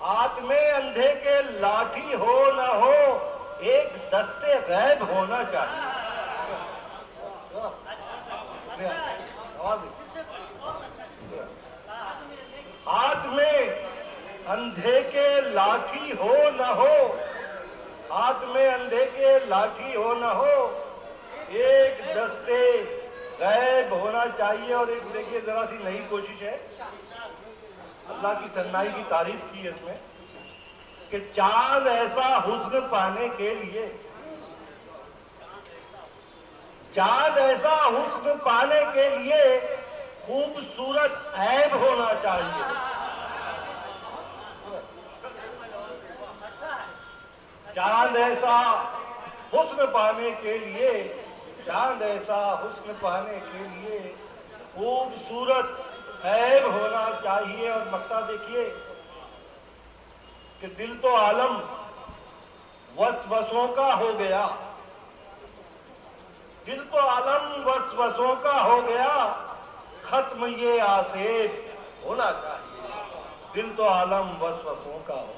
ہاتھ میں اندھے کے لاٹھی ہو نہ ہو ایک دستے غیب ہونا چاہیے. ہاتھ میں اندھے کے لاٹھی ہو نہ ہو, ہاتھ میں اندھے کے لاٹھی ہو نہ ہو, ایک دستے غیب ہونا چاہیے. اور ایک دیکھیے ذرا سی نئی کوشش ہے, اللہ کی سنائی کی تعریف کی ہے اس میں, کہ چاند ایسا حسن پانے کے لیے, چاند ایسا حسن پانے کے لیے خوبصورت عیب ہونا چاہیے. چاند ایسا حسن پانے کے لیے, چاند ایسا حسن پانے کے لیے خوبصورت عیب ہونا چاہیے. اور مقطع دیکھیے کہ دل تو عالم وسوسوں کا ہو گیا, دل تو عالم وسوسوں کا ہو گیا, ختم یہ آسیب ہونا چاہیے. دل تو عالم وسوسوں کا ہو.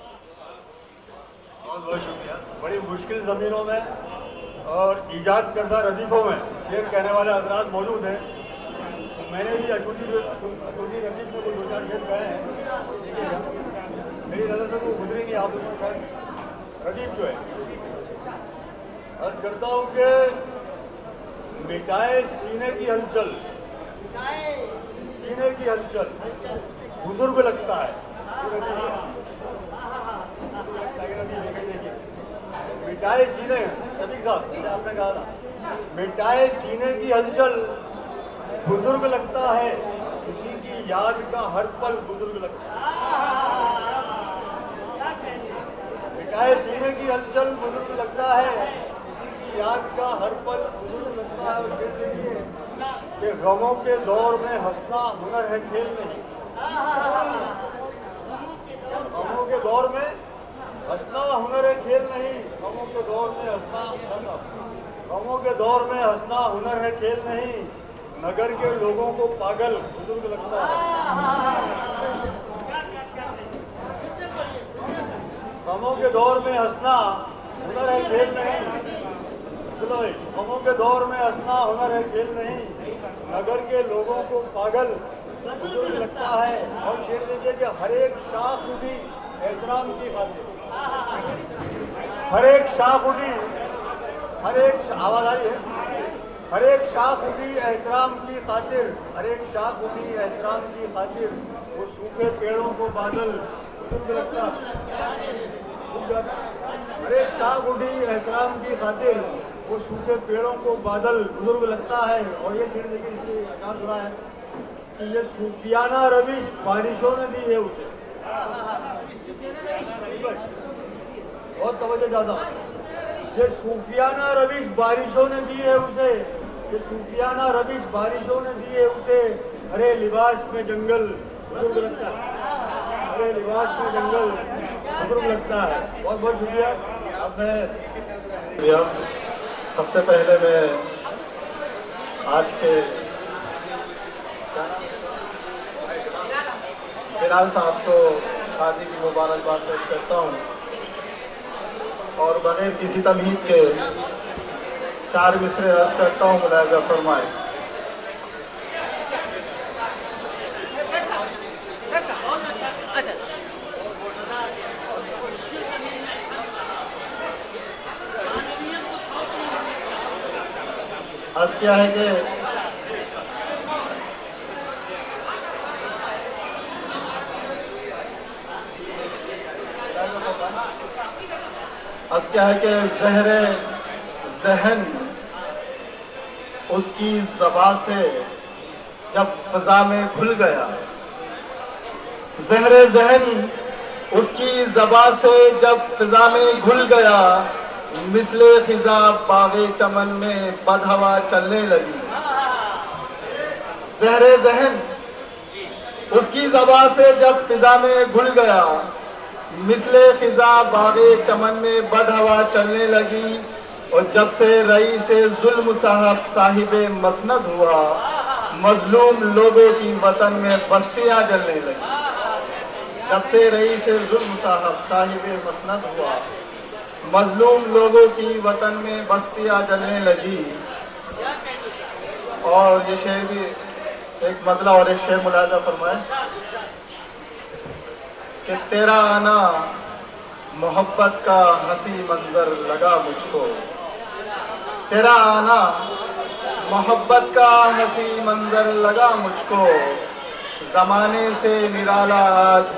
بہت بہت شکریہ. بڑی مشکل زمینوں میں اور ایجاد کردہ ردیفوں میں شعر کہنے والے حضرات موجود ہیں. میں نے بھی اشودی ردیف میں کوئی 2-4 شعر کہے ہیں, دیکھیے گا میری نظر سے وہ گزری نہیں. آپ اس میں خیر ردیف جو ہے عرض کرتا ہوں کہ مٹائے سینے کی ہلچل, سینے کی ہلچل بزرگ لگتا ہے. مٹائے سینے, شفیق صاحب آپ نے کہا تھا مٹائے سینے کی ہلچل بزرگ لگتا ہے, کسی کی یاد کا ہر پل بزرگ لگتا ہے. مٹائے سینے کی ہلچل بزرگ لگتا ہے, کسی کی یاد کا ہر پل بزرگ لگتا ہے. اور پھر دیکھیے کہ غموں کے دور میں ہنسنا ہنر ہے کھیل نہیں. غموں کے دور میں ہنسنا ہنر ہے کھیل نہیں. غموں کے دور میں ہنسنا, غموں کے دور میں ہنسنا ہنر ہے کھیل نہیں. نگر کے لوگوں کو پاگل بزرگ لگتا ہے. غموں کے دور میں ہنسنا ہنر ہے کھیل نہیں. چلو غموں کے دور میں ہنسنا ہنر ہے کھیل نہیں. نگر کے لوگوں کو پاگل بزرگ لگتا ہے. اور شعر دیکھیے کہ ہر ایک شاخ اٹھی احترام کی خاطر, ہر ایک شاخ اٹھی, ہر ایک آواز آئی ہے, ہر ایک شاخ اٹھی احترام کی خاطر, ہر ایک شاخ اٹھی احترام کی خاطر. وہ سوکھے پیڑوں کو بادل بزرگ لگتا ہے. ہر ایک شاخ اٹھی احترام کی خاطر, وہ سوکھے پیڑوں کو بادل بزرگ لگتا ہے. اور یہ شعر دیکھیے اس کی اشعار سنا ہے کہ یہ صوفیانہ روش بارشوں نے دی ہے اسے. بہت توجہ زیادہ, یہ صوفیانہ روش بارشوں نے دی ہے اسے, یہ صوفیانہ روش بارشوں نے دی ہے اسے. ہرے لباس میں جنگل بزرگ لگتا ہے, ہرے لباس میں جنگل بزرگ لگتا ہے. بہت بہت شکریہ. اب میں سب سے پہلے میں آج کے بلال صاحب کو شادی کی مبارکباد پیش کرتا ہوں, اور بغیر کسی تمہید کے 4 مصرے عرض کرتا ہوں, ملاحظہ فرمائے. عرض کیا ہے کہ زہر ذہن اس کی زبان سے جب فضا میں گھل گیا, زہر ذہن اس کی زبان سے جب فضا میں گھل گیا, مثل خزاں باغ چمن میں بد ہوا چلنے لگی. زہر ذہن اس کی زبان سے جب فضا میں گھل گیا, مثل خزاں باغ چمن میں بد ہوا چلنے لگی. اور جب سے رئیس ظلم صاحب مسند ہوا, مظلوم لوگوں کی وطن میں بستیاں جلنے لگی. جب سے رئیس ظلم صاحب مسند ہوا، مظلوم لوگوں کی وطن میں بستیاں جلنے لگی. اور یہ شعر بھی ایک مطلع اور ایک شعر ملاحظہ فرمائے کہ تیرا آنا محبت کا ہنسی منظر لگا مجھ کو. تیرا آنا محبت کا ہنسی منظر لگا مجھ کو. زمانے سے نرالا آج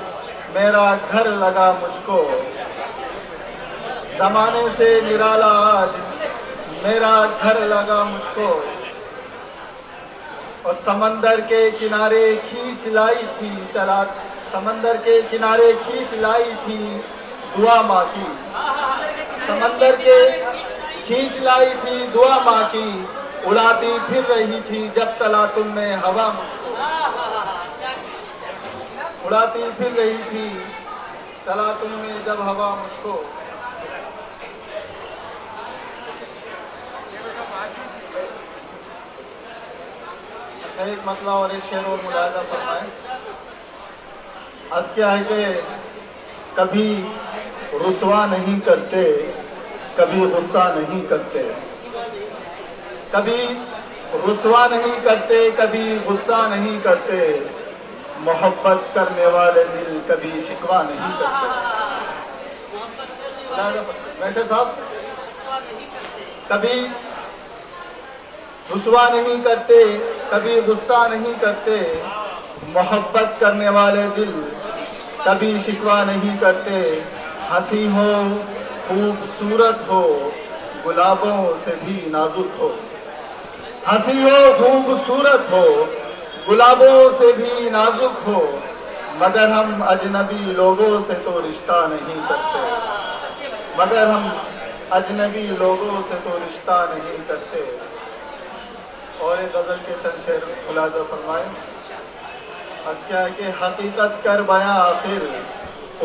میرا گھر لگا مجھ کو. زمانے سے نرالا آج میرا گھر لگا مجھ کو. اور سمندر کے کنارے کھینچ لائی تھی سمندر کے کنارے کھینچ لائی تھی دعا ماں کی. سمندر کے کھینچ لائی تھی دعا ماں کی. اڑاتی پھر رہی تھی جب تلاطم میں ہوا مجھ کو. اڑاتی پھر رہی تھی تلاطم میں جب ہوا مجھ کو. اچھا ایک مطلع اور ایک شعر اور ملاحظہ فرمائیں. عرض کیا ہے کہ کبھی رسوا نہیں کرتے، کبھی غصہ نہیں کرتے. کبھی رسوا نہیں کرتے، کبھی غصہ نہیں کرتے. محبت کرنے والے دل کبھی شکوہ نہیں کرتے. ویسے صاحب کبھی رسوا نہیں کرتے، کبھی غصہ نہیں کرتے. محبت کرنے والے دل کبھی شکوہ نہیں کرتے. ہنسی ہو خوبصورت ہو گلابوں سے بھی نازک ہو. ہنسی ہو خوبصورت ہو گلابوں سے بھی نازک ہو. مگر ہم اجنبی لوگوں سے تو رشتہ نہیں کرتے. مگر ہم اجنبی لوگوں سے تو رشتہ نہیں کرتے. اور ایک غزل کے چند شعر ملاحظہ فرمائیں. بس کیا ہے کہ حقیقت کر بیاں آخر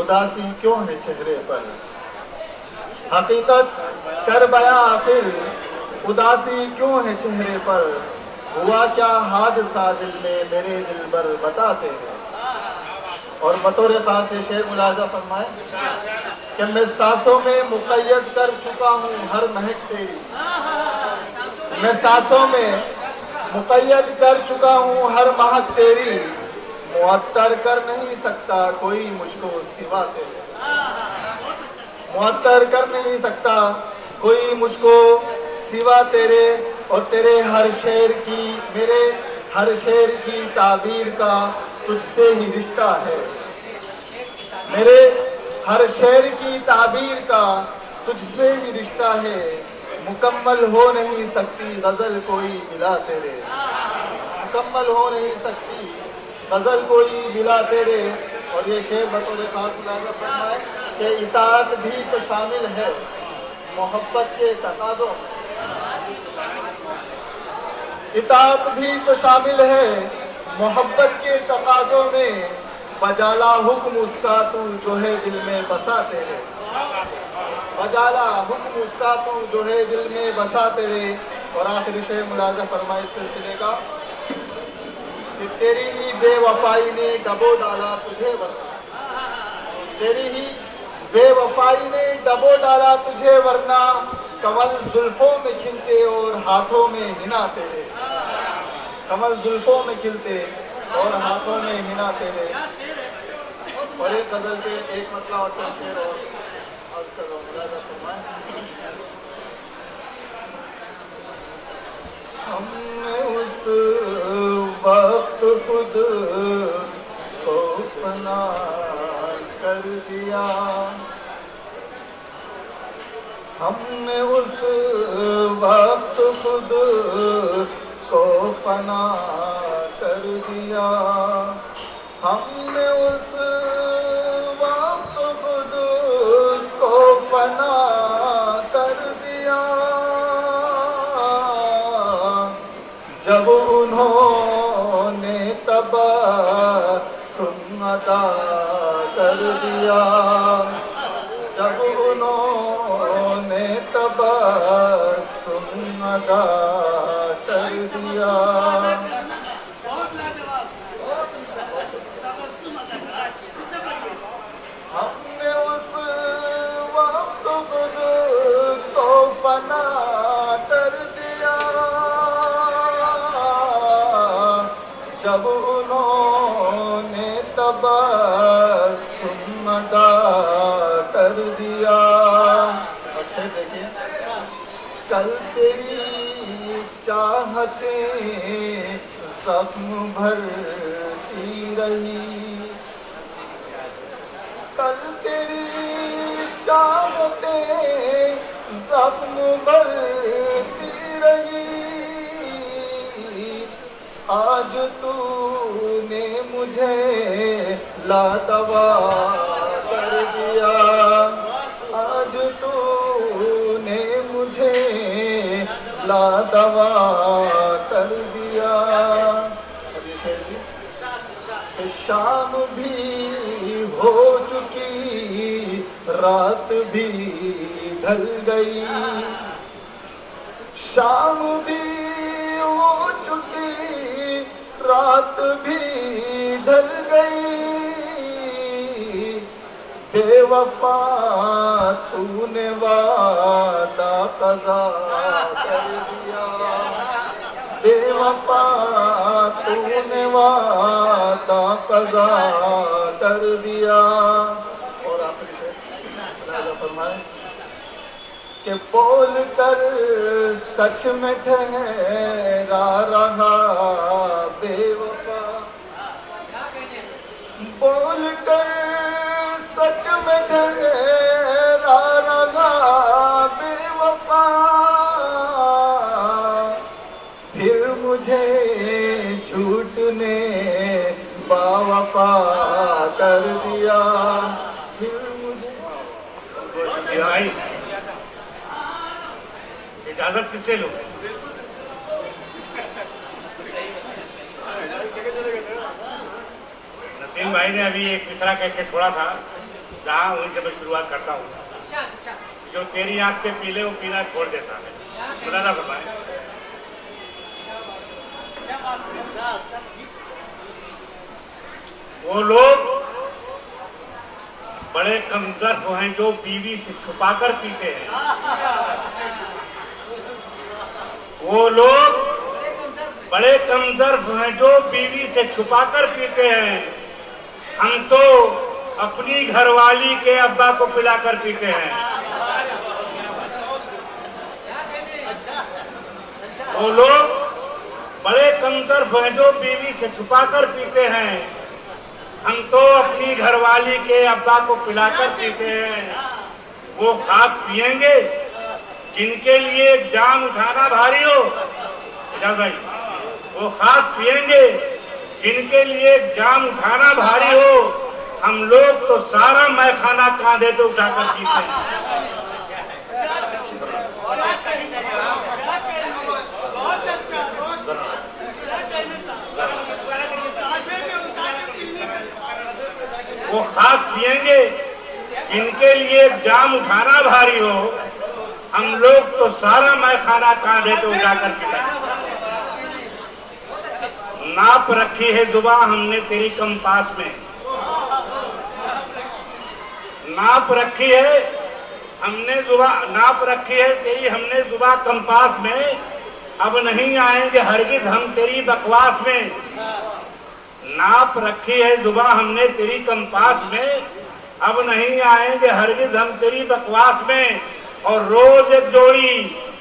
اداسی کیوں ہے چہرے پر. حقیقت کر بیاں آخر اداسی کیوں ہے چہرے پر. ہوا کیا حادثہ دل میں میرے دل بر بتاتے ہیں. اور بطور خاص یہ شعر ملاحظہ فرمائیں کہ میں سانسوں میں مقید کر چکا ہوں ہر مہک تیری. میں سانسوں میں مقید کر چکا ہوں ہر مہک تیری. معطر کر نہیں سکتا کوئی مجھ کو سوا تیرے. معطر کر نہیں سکتا کوئی مجھ کو سوا تیرے. اور تیرے ہر شعر کی میرے ہر شعر کی تعبیر کا تجھ سے ہی رشتہ ہے. میرے ہر شعر کی تعبیر کا تجھ سے ہی رشتہ ہے. مکمل ہو نہیں سکتی غزل کوئی بلا تیرے. مکمل ہو نہیں سکتی غزل کوئی بلا تیرے. اور یہ شعر بطور خاص ملاحظہ فرمائے کہ اطاعت بھی تو شامل ہے محبت کے تقاضوں. اطاعت بھی تو شامل ہے محبت کے تقاضوں میں. بجالا حکم اس کا تو جو ہے دل میں بسا تیرے. بجالا حکم اس کا تو جو ہے دل میں بسا تیرے. اور آخری شعر ملاحظہ فرمائے اس سلسلے کا کہ تیری ہی بے وفائی نے ڈبو ڈالا تجھے ورنہ. تیری ہی بے وفائی نے ڈبو ڈالا تجھے ورنہ. کمل زلفوں میں کھلتے اور ہاتھوں میں ہنا تیرے. کمل زلفوں میں کھلتے اور ہاتھوں میں ہنا تیرے. اور ایک غزل کے ایک مطلع اور چند شعر اور عرض کر رہا ہوں ملاحظہ فرمائیں. ہم نے اس وقت خود کو فنا کر دیا. ہم نے اس وقت خود کو فنا کر دیا. ہم نے اس وقت خود کو فنا کر دیا. جب انہوں نے تبسم عطا کر دیا. جب انہوں نے تبسم عطا کر دیا. فنا کر دیا جب انہوں نے تبسم ادا کر دیا. اور شعر دیکھیے. کل تیری چاہتیں زخم بھرتی رہی, کل تیری چاہتیں زخم بھرتی رہی, آج تو نے مجھے لادوا کر دیا, آج تو نے مجھے لادوا کر دیا. ابھی شعر بھی. شام بھی ہو چکی رات بھی ڈھل گئی, شام بھی ہو چکی رات بھی ڈھل گئی, بے وفا تو نے وعدہ قضا کر دیا, بے وفا تو نے وعدہ قضا کر دیا. اور آخری شعر راجہ فرمائے کہ بول کر سچ میں ٹھہرا رہا بے وفا, بول کر سچ میں ٹھہرا رہا بے وفا, پھر مجھے جھوٹ نے باوفا کر دیا, پھر مجھے. بھائی اجازت کس سے لو؟ نسیم بھائی نے ابھی ایک مصرع کہہ کے چھوڑا تھا, جہاں وہیں سے میں شروعات کرتا ہوں. جو تیری آنکھ سے پی لے وہ پینا چھوڑ دیتا ہے. مولانا فرمائیں. وہ لوگ بڑے کمظرف ہیں جو بیوی سے چھپا کر پیتے ہیں. وہ لوگ بڑے کمظرف ہیں جو بیوی سے چھپا کر پیتے ہیں. ہم تو اپنی گھر والی کے ابا کو پلا کر پیتے ہیں. وہ لوگ بڑے کمظرف ہیں جو بیوی سے چھپا کر پیتے ہیں. ہم تو اپنی گھر والی کے ابا کو پلا کر پیتے ہیں. وہ خاک پئیں گے جن کے لیے جام اٹھانا بھاری ہو. بھائی وہ خاک پئیں گے جن کے لیے جام اٹھانا بھاری ہو. ہم لوگ تو سارا میں خانہ کاندھے پہ اٹھا کر پیتے ہیں. وہ خاک پئیں گے جن کے لیے جام اٹھانا بھاری ہو. ہم لوگ تو سارا میں خانہ کاندھے پہ اٹھا کر پیتے ہیں. ناپ رکھی ہے زباں ہم نے تیری کمپاس میں, ناپ رکھی ہے ہم نے زباں, ناپ رکھی ہے تیری ہم نے زباں کمپاس میں. اب نہیں آئیں گے ہرگز ہم تیری بکواس میں. ناپ رکھی ہے زباں ہم نے تیری کمپاس میں. اب نہیں آئیں گے ہرگز ہم تیری بکواس میں. اور روز ایک جوڑی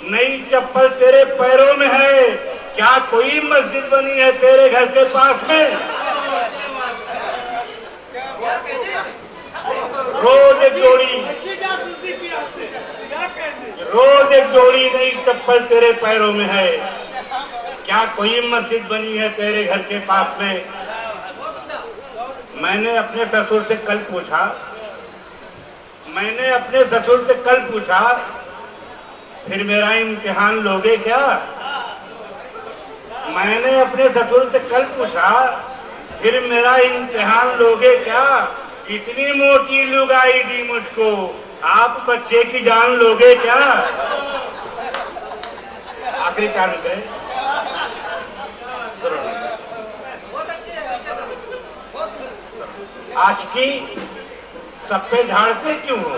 نئی چپل تیرے پیروں میں ہے. کیا کوئی مسجد بنی ہے تیرے گھر کے پاس میں؟ روز ایک جوڑی نئی چپل تیرے پیروں میں ہے. کیا کوئی مسجد بنی ہے تیرے گھر کے پاس میں؟ میں نے اپنے سسر سے کل پوچھا, پھر میرا امتحان لوگے کیا؟ میں نے اپنے سسر سے کل پوچھا, پھر میرا امتحان لوگے کیا؟ اتنی موٹی لگائی دی مجھ کو, آپ بچے کی جان لوگے کیا؟ آخری 4 منٹ ہے. عاشقی سب پہ جھاڑتے کیوں ہو؟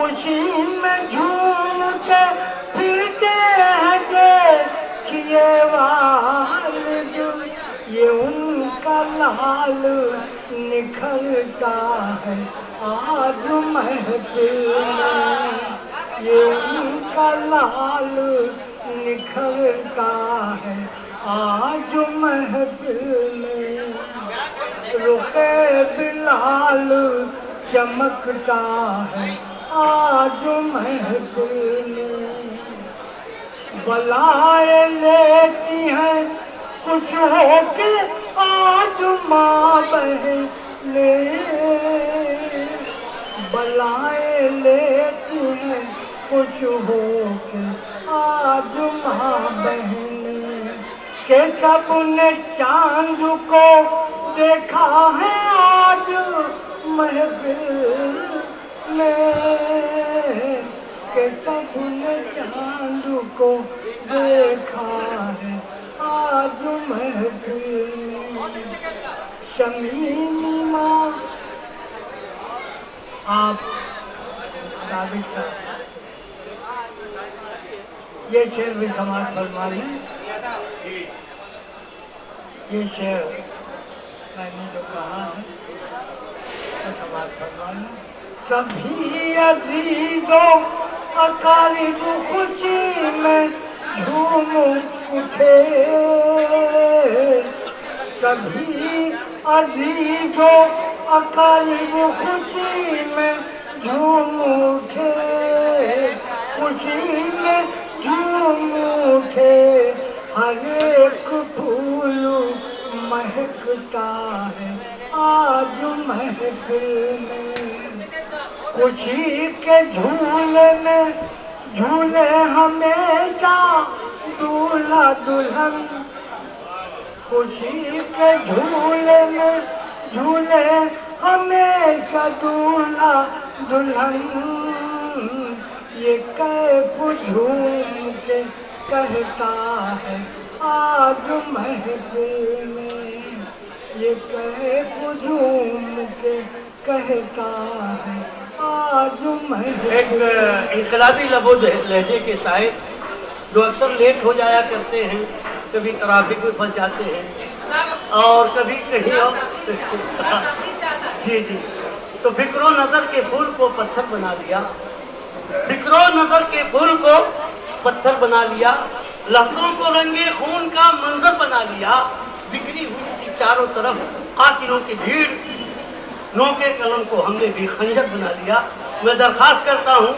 خوشی میں جھوم کے پھرتے ہیں دیکھیے والد یہ ان کا لال نکھرتا ہے آج محفل میں یہ ان کا لال نکھرتا ہے آج محفل میں رخ بلال چمکتا ہے آج محفل میں بلائیں لیتی ہیں کچھ ہو کے آج ماں بہنیں بلائیں لیتی ہیں کچھ ہو کے آج ماں بہنیں کہ سب نے چاند کو دیکھا ہے آج محفل میں کہ سب نے چاند کو دیکھا ہے آج محفل میں شمیمی ماں آپ ثابت صاحب یہ شعر بھی سماعت فرما لیں یہ شعر میں نے جو کہا ہے وہ سماعت فرما لیں سبھی عزیزوں اقارب خوشی میں جھوم اٹھے سبھی عزیزوں اقارب خوشی میں جھوم اٹھے خوشی میں جھوم اٹھے ہر ایک پھول مہکتا ہے آج محفل میں خوشی کے جھولے میں جھولے ہمیشہ دولہا دلہن خوشی کے جھولے میں جھولے ہمیشہ دولہا دلہن یہ کیف جھوم کے کہتا ہے آج محفل میں یہ کیف جھوم کے کہتا ہے آج محفل ایک انقلابی لب و لہجے کے شاعر جو اکثر لیٹ ہو جایا کرتے ہیں کبھی ٹریفک میں پھنس جاتے ہیں اور کبھی کہیں اور جی جی تو فکر و نظر کے پھول کو پتھر بنا لیا فکر و نظر کے پھول کو پتھر بنا لیا لفظوں کو رنگے خون کا منظر بنا لیا بکھری ہوئی تھی چاروں طرف قاتلوں کی بھیڑ نوکے قلم کو ہم نے بھی خنجر بنا لیا میں درخواست کرتا ہوں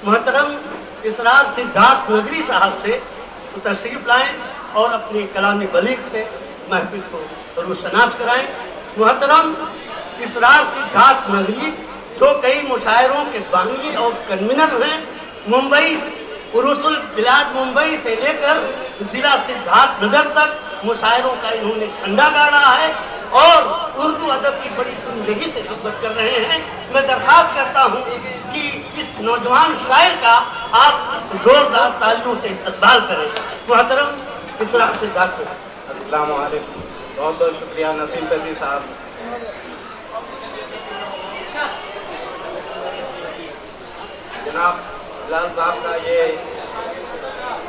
محترم اسرار سدھارتھ نگری صاحب سے تو تشریف لائیں اور اپنی کلامی بلیغ سے محفل کو روشناس کرائیں محترم اسرار سدھارتھ نگری جو کئی مشاعروں کے بانی اور کنوینر ہیں ممبئی عروس البلاد ممبئی سے لے کر ضلع سدھارتھ نگر تک مشاعروں کا انہوں نے جھنڈا گاڑا ہے اور اردو ادب کی بڑی تندگی سے خدمت کر رہے ہیں میں درخواست کرتا ہوں کہ اس نوجوان شاعر کا آپ زوردار تالیوں سے استقبال کریں محترم اسرار سدھارتھ نگر السلام علیکم بہت بہت شکریہ نسیم پیدی صاحب جناب بلال صاحب کا یہ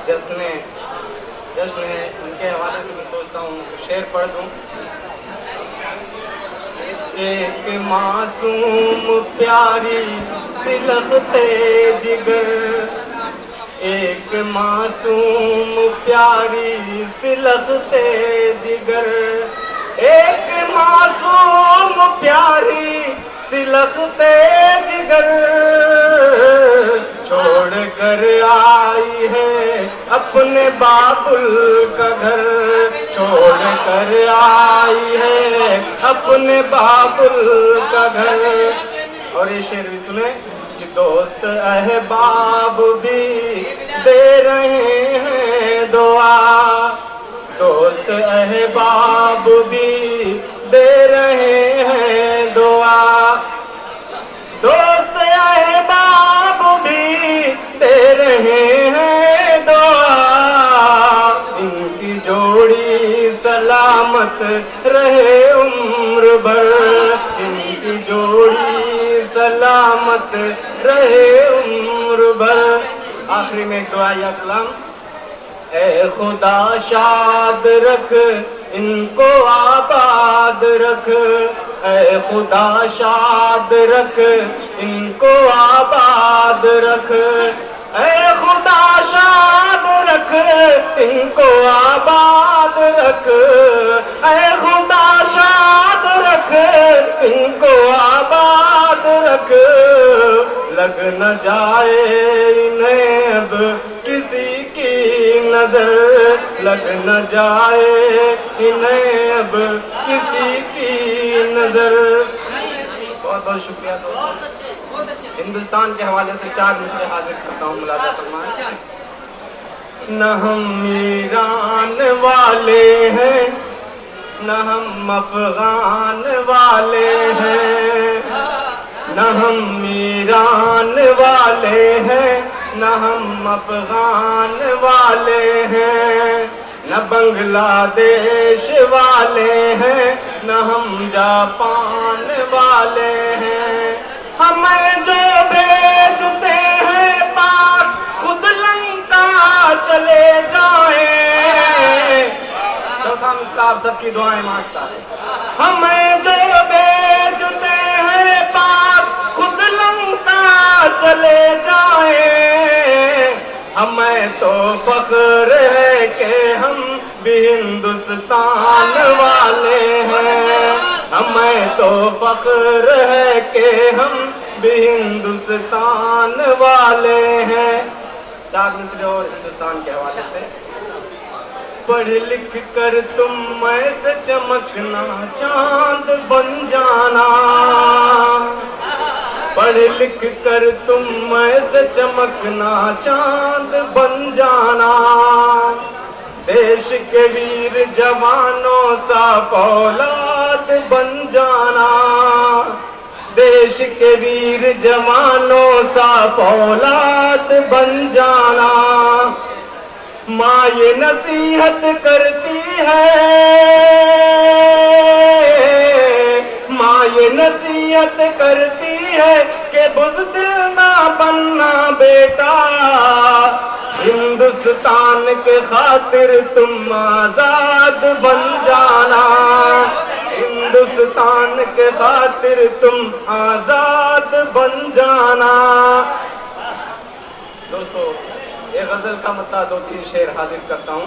جشن ہے ان کے حوالے سے میں سوچتا ہوں شعر پڑھ دوں ایک معصوم پیاری سی لختے جگر ایک معصوم پیاری سی لختے جگر ایک معصوم پیاری سی لختے جگر چھوڑ کر آئی ہے اپنے بابل کا گھر چھوڑ کر آئی ہے اپنے بابل کا گھر اور یہ شعر بھی سنیں کہ دوست احباب بھی دے رہے ہیں دعا دوست احباب بھی دے رہے ہیں دعا دوست احباب بھی دے رہے ہیں دعا ان کی جوڑی سلامت رہے عمر بھر ان کی جوڑی سلامت رہے عمر بھر. آخری میں ایک دعا یا کلام. اے خدا شاد رکھ ان کو آباد رکھ, اے خدا شاد رکھ ان کو آباد رکھ, اے خدا شاد رکھ ان کو آباد رکھ, اے خدا شاد رکھ ان کو آباد رکھ. لگ نہ جائے انہیں اب کسی کی نظر, لگ نہ جائے انہیں اب کسی کی نظر. بہت بہت شکریہ. ہندوستان کے حوالے سے 4 مصرے حاضر کرتا ہوں, ملاحظہ فرمائیں. نہ ہم ایران والے ہیں, نہ ہم افغان والے ہیں, نہ ہم ایران والے ہیں, نہ ہم افغان والے ہیں, نہ بنگلہ دیش والے ہیں, نہ ہم جاپان والے ہیں. ہمیں جو بھیجتے ہیں پاک خود لنکا چلے جائیں. چوتھا مصرع آپ سب کی دعائیں مانگتا ہے. ہمیں جو بھیجتے ہیں پاک خود لنکا چلے جائیں. ہمیں تو فخر ہے کہ ہم بھی ہندوستان والے ہیں, ہمیں تو فخر ہے کہ ہم بھی ہندوستان والے ہیں. 4 مصرے اور ہندوستان کے حوالے سے. پڑھ لکھ کر تم ایسے چمکنا چاند بن جانا, پڑھ لکھ کر تم ایسے چمکنا چاند بن جانا. دیش کے ویر جوانوں سا فولاد بن جانا, دیش کے ویر جوانوں سا فولاد بن جانا. ماں یہ نصیحت کرتی ہے, ماں یہ نصیحت کرتی ہے کہ بزدل نہ بننا بیٹا, ہندوستان کے خاطر تم آزاد بن جانا, ہندوستان کے خاطر تم آزاد بن جانا. دوستو ایک غزل کا مطلع 2-3 شعر حاضر کرتا ہوں,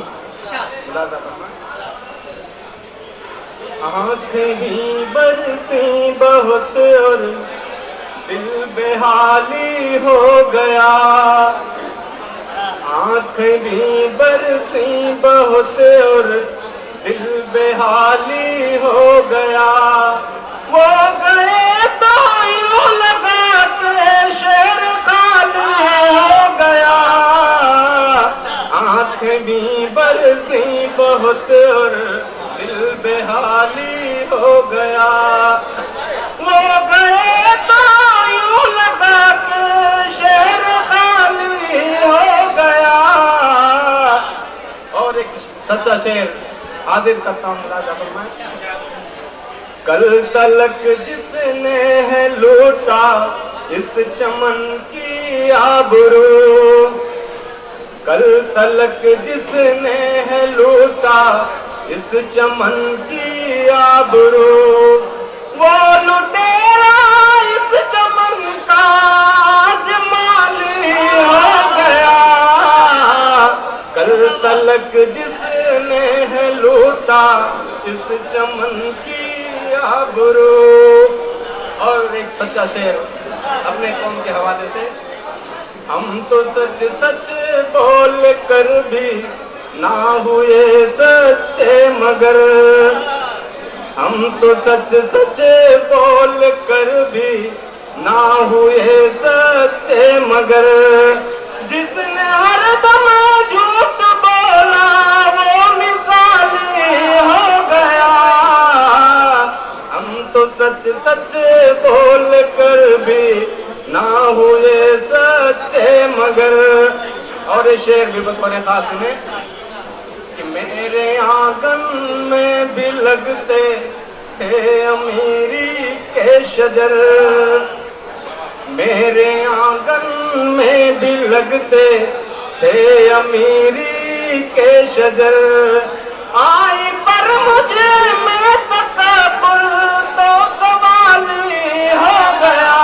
ملاحظہ فرمائیں. آنکھیں بھی برسی بہت اور دل بحالی ہو گیا, آنکھیں بھی برسی بہت اور دل بحالی ہو گیا. ہو گئے تو یوں لگا کہ شہر خالی ہو گیا, آنکھیں بھی برسی بہت اور دل بحالی ہو گیا. ہو گئے تو یوں لگا کہ شہر خالی ہو گیا. اور ایک سچا شعر حاضر کرتا ہوں, ملاحظہ فرمائیں. کل تلک جس نے ہے لوٹا اس چمن کی آبرو, کل تلک جس نے ہے لوٹا اس چمن کی آبرو, وہ لٹیرا اس چمن کا آج مالی ہو گیا. کل تلک جس نے ہے لوٹا اس چمن کی آبرو. اور ایک سچا شعر اپنے قوم کے حوالے سے. ہم تو سچ سچ بول کر بھی نہ ہوئے سچے مگر, ہم تو سچ سچ بول کر بھی نہ ہوئے سچے مگر. جس نے ہر دم جھوٹ بولا وہ مثالی ہو گیا. ہم تو سچ سچ بول کر بھی نہ ہوئے سچے مگر. اور یہ شعر بھی بطور خاص سنیں کہ میرے آنگن میں بھی لگتے تھے امیری کے شجر, میرے آنگن میں بھی لگتے تھے امیری کے شجر، آئی پر مجھے میں تکبر تو خوالی ہو گیا،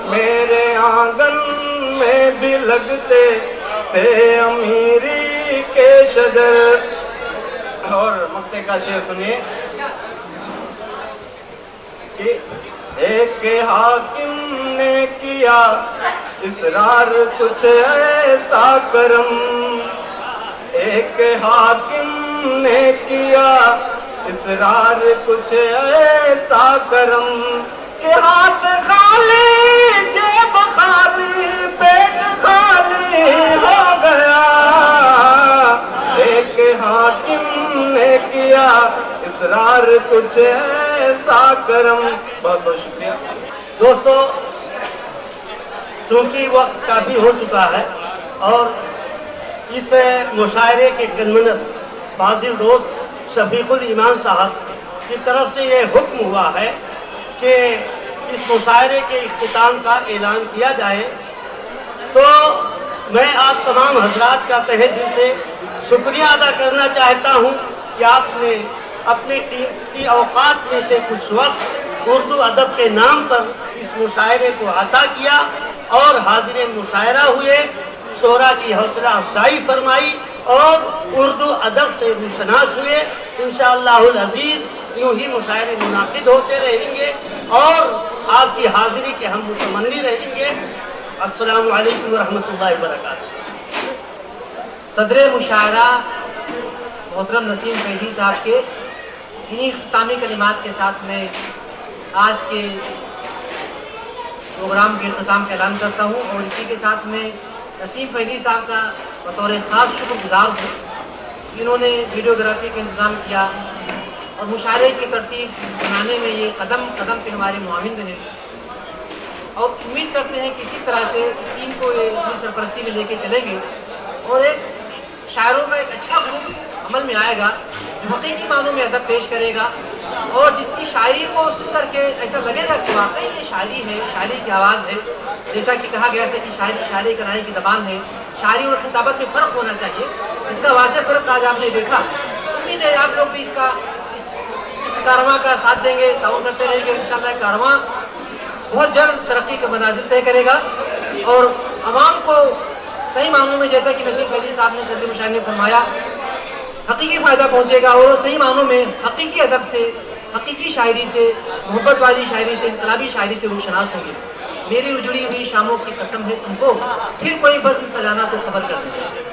میرے آنگن میں بھی لگتے تھے امیری کے شجر۔ اور مقطع کا شعر سنیے کہ ایک حاکم نے کیا اصرار کچھ ایسا کرم، ایک حاکم نے کیا اصرار کچھ ایسا کرم کہ ہاتھ خالی جیب خالی پیٹ خالی ہو گیا، ایک حاکم نے کیا اصرار کچھ ایسا کرم۔ بہت بہت شکریہ دوستو، چونکہ وقت کافی ہو چکا ہے اور اس مشاعرے کے کنوینر فاضل دوست شفیق الایمان صاحب کی طرف سے یہ حکم ہوا ہے کہ اس مشاعرے کے اختتام کا اعلان کیا جائے، تو میں آپ تمام حضرات کا تہہ دل سے شکریہ ادا کرنا چاہتا ہوں کہ آپ نے اپنے قیمتی اوقات میں سے کچھ وقت اردو ادب کے نام پر اس مشاعرے کو عطا کیا اور حاضر مشاعرہ ہوئے، شعراء کی حوصلہ افزائی فرمائی اور اردو ادب سے روشناس ہوئے۔ انشاءاللہ العزیز یوں ہی مشاعرے منعقد ہوتے رہیں گے اور آپ کی حاضری کے ہم متمنی رہیں گے۔ السلام علیکم ورحمۃ اللہ وبرکاتہ۔ صدر مشاعرہ محترم نسیم فیضی صاحب کے انہی اختتامی کلمات کے ساتھ میں آج کے پروگرام کے اختتام کا اعلان کرتا ہوں، اور اسی کے ساتھ میں نسیم فیضی صاحب کا بطور خاص شکر گزار ہوں کہ انہوں نے ویڈیوگرافی کا انتظام کیا اور مشاعرے کی ترتیب بنانے میں یہ قدم قدم پہ ہمارے معاون رہے، اور امید کرتے ہیں کہ اسی طرح سے اس ٹیم کو اپنی سرپرستی میں لے کے چلیں گے اور ایک شاعروں کا ایک اچھا گروپ عمل میں آئے گا جو حقیقی معنوں میں ادب پیش کرے گا اور جس کی شاعری کو سن کر کے ایسا لگے گا کہ واقعی یہ شاعری ہے، شاعری کی آواز ہے۔ جیسا کہ کہا گیا تھا کہ شاعری کرانے کی زبان ہے، شاعری اور خطابت میں فرق ہونا چاہیے، اس کا واضح فرق آج آپ نے دیکھا۔ امید ہے آپ لوگ بھی اس کارواں کا ساتھ دیں گے، تعاون کرتے رہیں گے، انشاءاللہ کارواں بہت جلد ترقی کے منازل طے کرے گا اور عوام کو صحیح معنوں میں، جیسا کہ نسیم فیضی صاحب نے صدر مشاعرے نے فرمایا، حقیقی فائدہ پہنچے گا اور صحیح معنوں میں حقیقی ادب سے، حقیقی شاعری سے، محبت والی شاعری سے، انقلابی شاعری سے روشناس ہوں گے۔ میری اجڑی ہوئی شاموں کی قسم ہے تم کو، پھر کوئی بزم سجانا تو خبر کر دیں۔